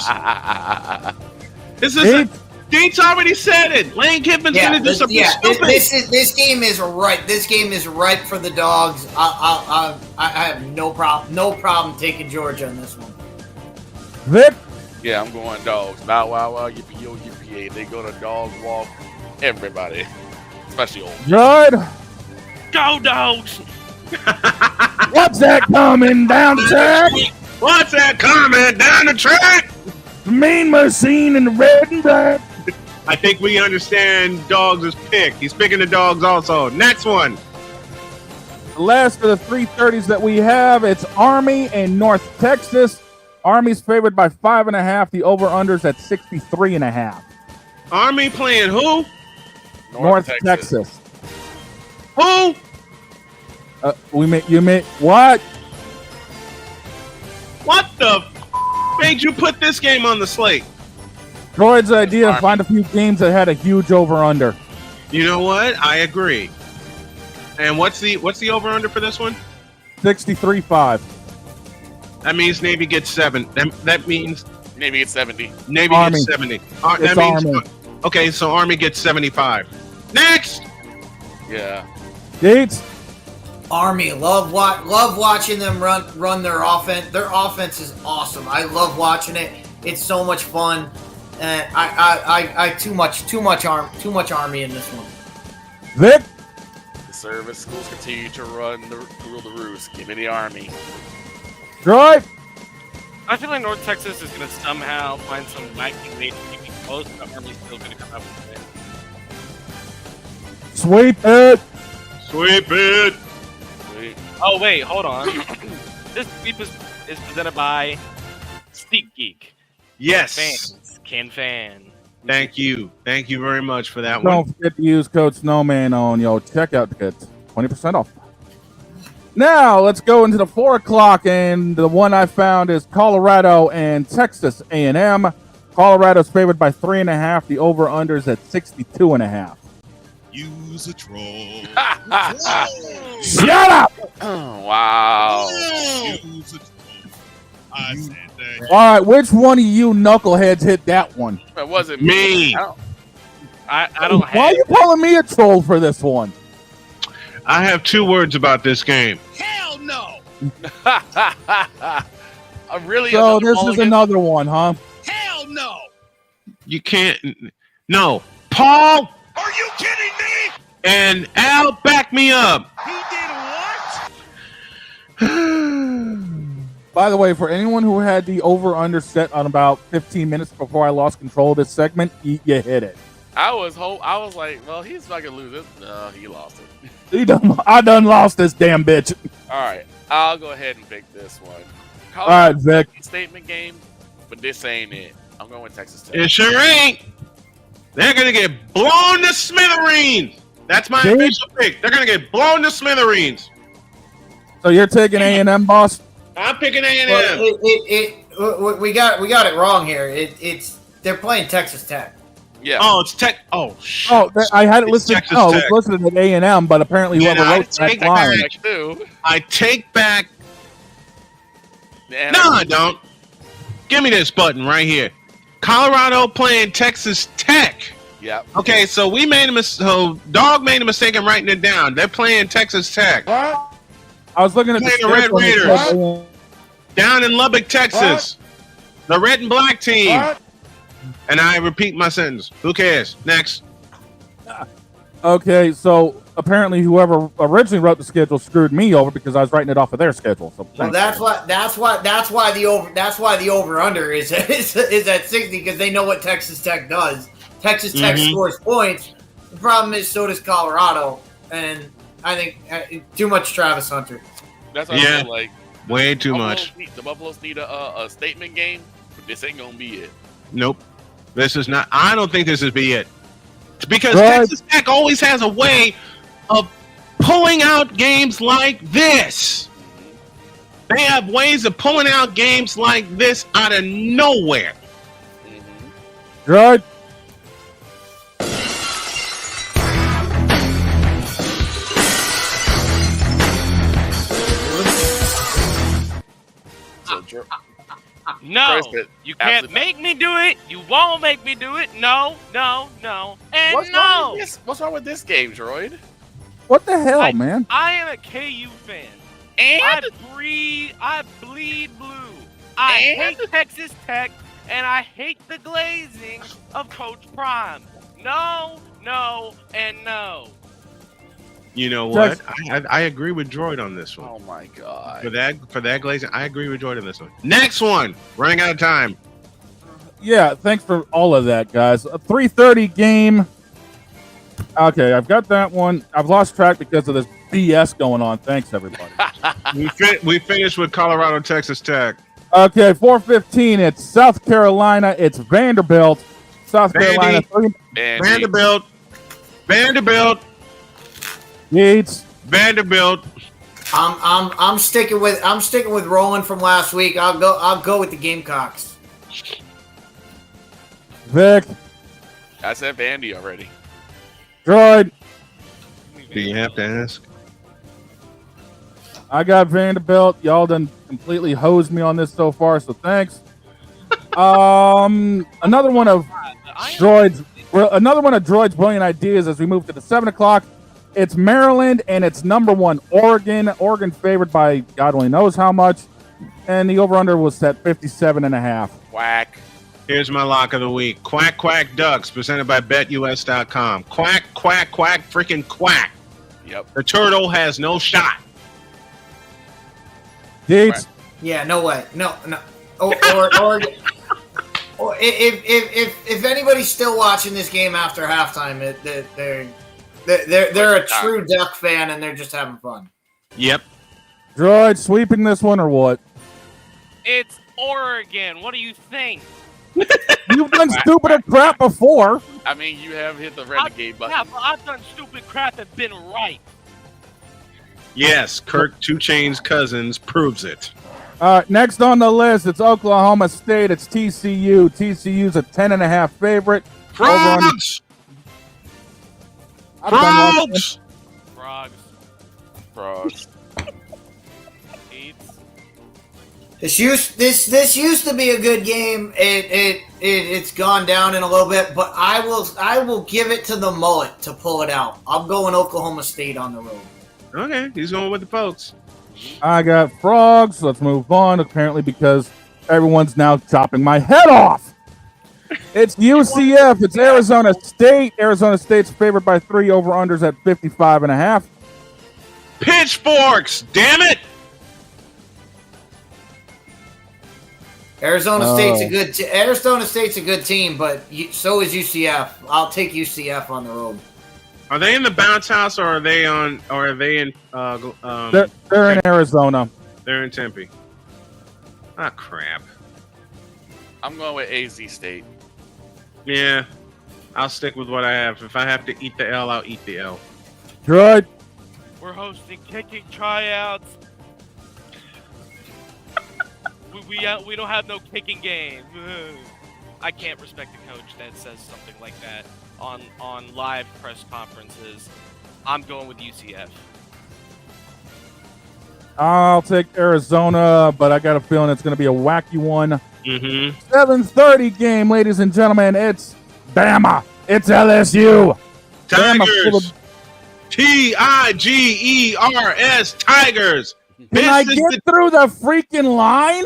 Dean's already said it. Lane Kiffin's going to do something stupid. This game is ripe. This game is ripe for the dogs. I have no problem taking Georgia on this one. Vic? Yeah, I'm going dogs. Bow wow wow, yippee yo, yippee yay. They go to dog walk everybody, especially old. Good. Go dogs. What's that coming down the track? What's that coming down the track? The mean machine in the red and black. I think we understand dogs' pick. He's picking the dogs also. Next one. The last of the 3:30s that we have, it's Army and North Texas. Army's favored by 5.5. The over-unders at 63.5. Army playing who? North Texas. Who? You meant what? What the made you put this game on the slate? Droid's idea to find a few games that had a huge over-under. You know what? I agree. And what's the over-under for this one? 63.5. That means Navy gets 7. That means Navy gets 70. Navy Army. gets 70. It's That means Army. okay. So Army gets 75. Next. Yeah. Gates. Army, love watching them run their offense. Their offense is awesome. I love watching it. It's so much fun. And I too much Army in this one. Vic. The service schools continue to rule the roost. Give me the Army. Droid. I feel like North Texas is going to somehow find some wacky way to keep it close, but Army's still going to come up with it. Sweep it. Sweep it. Sweet. Oh, wait, hold on. This sweep is presented by Steak Geek. Yes. Fans can fan. Thank you. Thank you very much for that Don't one. forget to use code Snowman on your checkout to get 20% off. Now, let's go into the 4 o'clock, and the one I found is Colorado and Texas A&M. Colorado's favored by 3.5. The over-unders at 62.5. Use a troll. Shut up! Wow. Use a troll. I said that. All right, which one of you knuckleheads hit that one? It wasn't Me. I don't Why have. are you calling me a troll for this one? I have 2 words about this game. Hell no. Really? So this is mulligan? another one, huh? Hell no. You can't. No, Paul Are you kidding me? and Al, back me up. He did what? By the way, for anyone who had the over-under set on about 15 minutes before I lost control of this segment, you hit it. I was like, well, he's not gonna lose it. No, he lost it. I done lost this damn bitch. All right, I'll go ahead and pick this one. All right, Vic. Statement game, but this ain't it. I'm going with Texas Tech. It sure ain't. They're gonna get blown to smithereens. That's my official pick. They're gonna get blown to smithereens. So you're taking A&M, boss? I'm picking A&M. Well, we got it wrong here. They're playing Texas Tech. Yeah. Oh, it's Tech. Oh, shit. Oh, I had it It's listed. Texas No, it Tech. was listed at A&M, but apparently whoever Yeah, wrote that line. I take back. No, I don't. Give me this button right here. Colorado playing Texas Tech. Yep. Okay, so we made a mistake. So Dog made a mistake in writing it down. They're playing Texas Tech. I was looking at Playing the Red Raiders down in Lubbock, Texas. The red and black team. And I repeat my sentence. Who cares? Next. Okay, so apparently whoever originally wrote the schedule screwed me over because I was writing it off of their schedule. So Well, that's why the over under is at 60 because they know what Texas Tech does. Texas Tech scores points. The problem is so does Colorado, and I think too much Travis Hunter. That's what I feel like. Way too much. The Buffaloes need a statement game, but this ain't gonna be it. Nope. This is not. I don't think this is be it. Because Right. Texas Tech always has a way of pulling out games like this. They have ways of pulling out games like this out of nowhere. Right. No, Chris, you can't make me do it. You won't make me do it. No, and What's wrong with this game, Droid? What the hell, man? I am a KU fan. And I bleed blue. I hate Texas Tech, and I hate the glazing of Coach Prime. No, and no. You know what? I agree with Droid on this one. Oh my god. For that glazing, I agree with Droid on this one. Next one. Running out of time. Yeah, thanks for all of that, guys. A 3:30 game. Okay, I've got that one. I've lost track because of this BS going on. Thanks, everybody. we finished with Colorado, Texas Tech. Okay, 4:15. It's South Carolina. It's Vanderbilt. South Carolina. Vanderbilt. Yates. Vanderbilt. I'm sticking with Roland from last week. I'll go with the Gamecocks. Vic. I said Vandy already. Droid. Do you have to ask? I got Vanderbilt. Y'all done completely hosed me on this so far, so thanks. Another one of Droid's brilliant ideas as we move to the 7 o'clock. It's Maryland and it's number 1 Oregon. Oregon favored by God only knows how much, and the over/under was set 57.5. Quack. Here's my lock of the week. Quack, quack, ducks, presented by BetUS.com. Quack, quack, quack, freaking quack. Yep. The turtle has no shot. Yates. Yeah, no way. No. Or if anybody's still watching this game after halftime, they're a true Duck fan and they're just having fun. Yep. Droid sweeping this one or what? It's Oregon. What do you think? You've done stupider crap before. I mean, you have hit the renegade button. Yeah, but I've done stupid crap and been right. Yes, Kirk 2 Chainz Cousins proves it. Next on the list, it's Oklahoma State. It's TCU. TCU's a 10.5 favorite. Frogs! Frogs! This used to be a good game. It's gone down in a little bit, but I will give it to the mullet to pull it out. I'm going Oklahoma State on the road. Okay, he's going with the folks. I got frogs. Let's move on. Apparently, because everyone's now chopping my head off. It's UCF. It's Arizona State. Arizona State's favored by 3. Over-unders at 55.5. Pitchforks! Damn it! Arizona State's a good team, but so is UCF. I'll take UCF on the road. Are they in the bounce house, or are they in? They're in Arizona. They're in Tempe. Ah, crap. I'm going with AZ State. Yeah, I'll stick with what I have. If I have to eat the L, I'll eat the L. Good. We're hosting kicking tryouts. we don't have no kicking game. I can't respect a coach that says something like that on live press conferences. I'm going with UCF. I'll take Arizona, but I got a feeling it's going to be a wacky one. 7:30 game, ladies and gentlemen. It's Bama. It's LSU. Tigers. Tigers. Tigers. Can I get through the freaking line?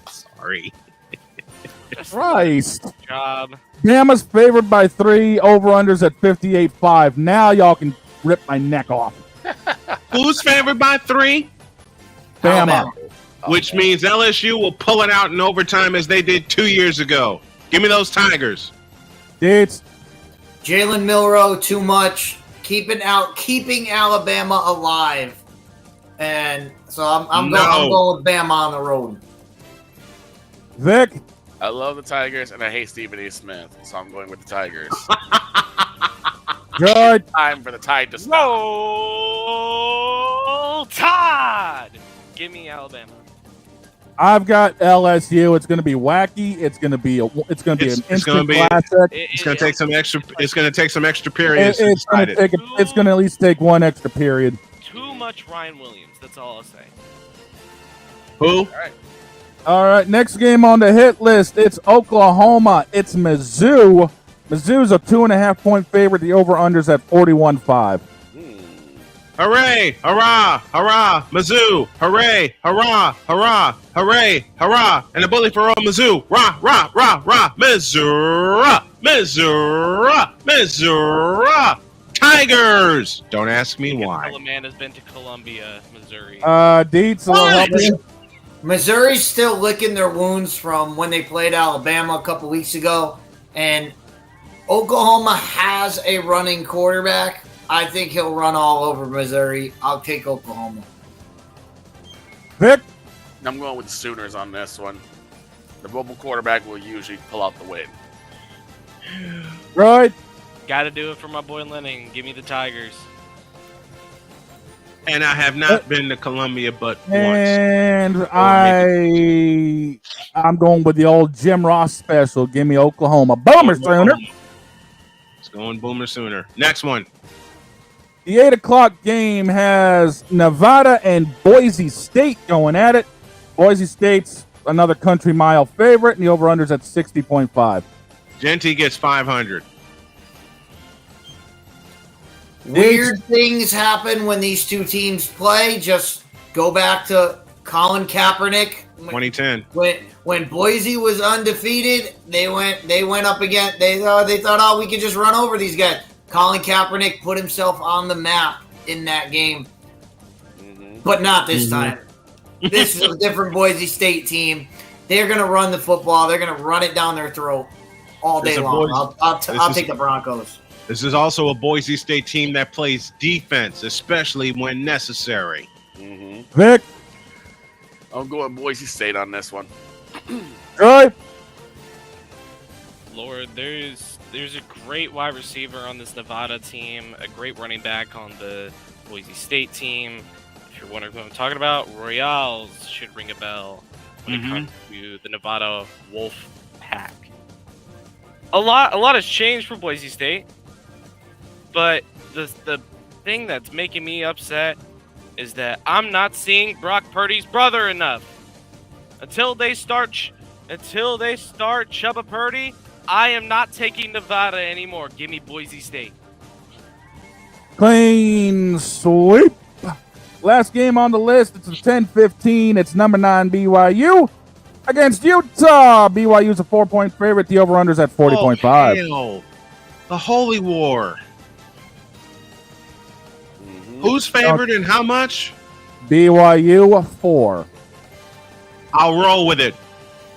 Sorry. Christ. Good job. Bama's favored by 3. Over-unders at 58.5. Now y'all can rip my neck off. Who's favored by 3? Bama. Which means LSU will pull it out in overtime as they did 2 years ago. Give me those Tigers. Dates. Jalen Milroe, too much. Keeping Alabama alive. And so I'm going with Bama on the road. Vic. I love the Tigers, and I hate Stephen A. Smith, so I'm going with the Tigers. Good. Time for the Tide to stop. Roll Tide! Give me Alabama. I've got LSU. It's going to be wacky. It's going to be an instant classic. It's going to take some extra. It's going to take some extra periods. It's going to at least take one extra period. Too much Ryan Williams. That's all I'll say. Who? All right. Next game on the hit list. It's Oklahoma. It's Mizzou. Mizzou's a 2.5-point favorite. The over/unders at 41.5. Hooray! Hurrah! Hurrah! Mizzou! Hooray! Hurrah! Hurrah! Hooray! Hurrah! And a bully for all Mizzou! Rah! Rah! Rah! Rah! Missouri! Missouri! Missouri! Tigers! Don't ask me why. Man has been to Columbia, Missouri. Deets. Missouri's still licking their wounds from when they played Alabama a couple weeks ago, and Oklahoma has a running quarterback. I think he'll run all over Missouri. I'll take Oklahoma. Vic? I'm going with the Sooners on this one. The mobile quarterback will usually pull out the win. Right. Got to do it for my boy Lennon. Give me the Tigers. And I have not been to Columbia but once. And I'm going with the old Jim Ross special. Give me Oklahoma. Boomer Sooner. It's going Boomer Sooner. Next one. The 8 o'clock game has Nevada and Boise State going at it. Boise State's another country mile favorite, and the over-under's at 60.5. Genty gets 500. Weird things happen when these two teams play. Just go back to Colin Kaepernick. 2010. When Boise was undefeated, they went up again. They thought, oh, we could just run over these guys. Colin Kaepernick put himself on the map in that game, but not this time. This is a different Boise State team. They're going to run the football. They're going to run it down their throat all day long. I'll take the Broncos. This is also a Boise State team that plays defense, especially when necessary. Vic? I'm going Boise State on this one. Good. Lord, there's a great wide receiver on this Nevada team, a great running back on the Boise State team. If you're wondering what I'm talking about, Royals should ring a bell when it comes to the Nevada Wolf Pack. A lot has changed for Boise State, but the thing that's making me upset is that I'm not seeing Brock Purdy's brother enough. Until they start Chubba Purdy, I am not taking Nevada anymore. Give me Boise State. Clean sweep. Last game on the list. It's a 10-15. It's number 9 BYU against Utah. BYU's a 4-point favorite. The over-under's at 40.5. Oh, the Holy War. Who's favored and how much? BYU 4. I'll roll with it.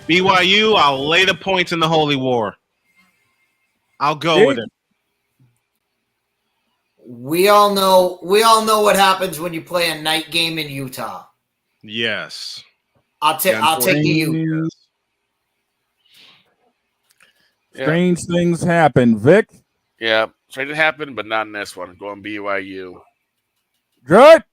BYU, I'll lay the points in the Holy War. I'll go with it. We all know what happens when you play a night game in Utah. Yes. I'll take the Utes. Strange things happen. Vic? Yeah, strange it happened, but not in this one. Going BYU. Good.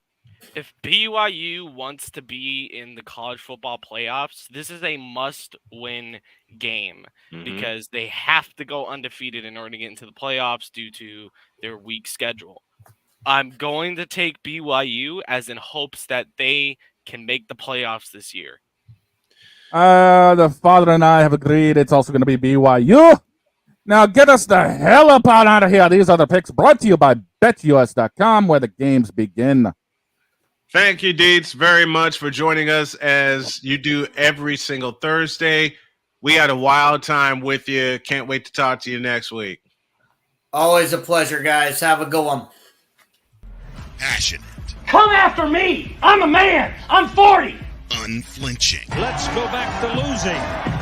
If BYU wants to be in the college football playoffs, this is a must-win game because they have to go undefeated in order to get into the playoffs due to their weak schedule. I'm going to take BYU as in hopes that they can make the playoffs this year. The father and I have agreed it's also going to be BYU. Now get us the hell up out of here. These are the picks brought to you by BetUS.com, where the games begin. Thank you, Deets, very much for joining us as you do every single Thursday. We had a wild time with you. Can't wait to talk to you next week. Always a pleasure, guys. Have a good one. Passionate. Come after me. I'm a man. I'm 40. Unflinching. Let's go back to losing.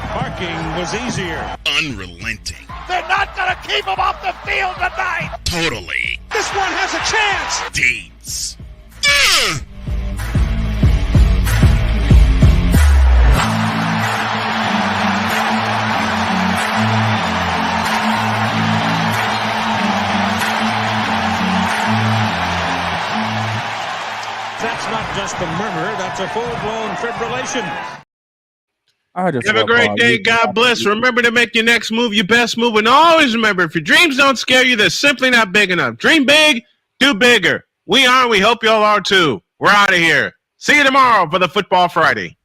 Parking was easier. Unrelenting. They're not going to keep him off the field tonight. Totally. This one has a chance. Deets. That's not just a murmur, that's a full-blown fibrillation. Have a great day. God bless. Remember to make your next move your best move. And always remember, if your dreams don't scare you, they're simply not big enough. Dream big, do bigger. We are, and we hope you all are too. We're out of here. See you tomorrow for the Football Friday.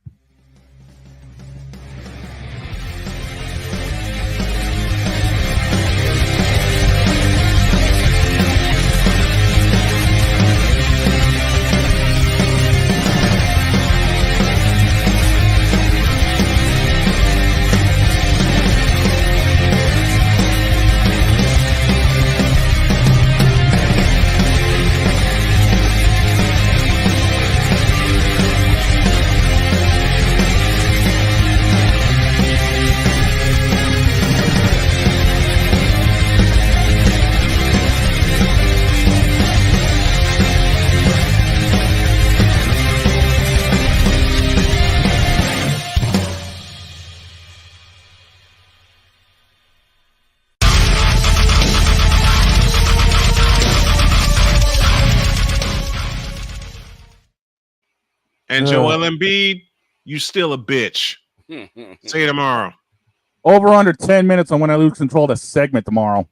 And Joel Embiid, you still a bitch. See you tomorrow. Over under 10 minutes on when I lose control of the segment tomorrow.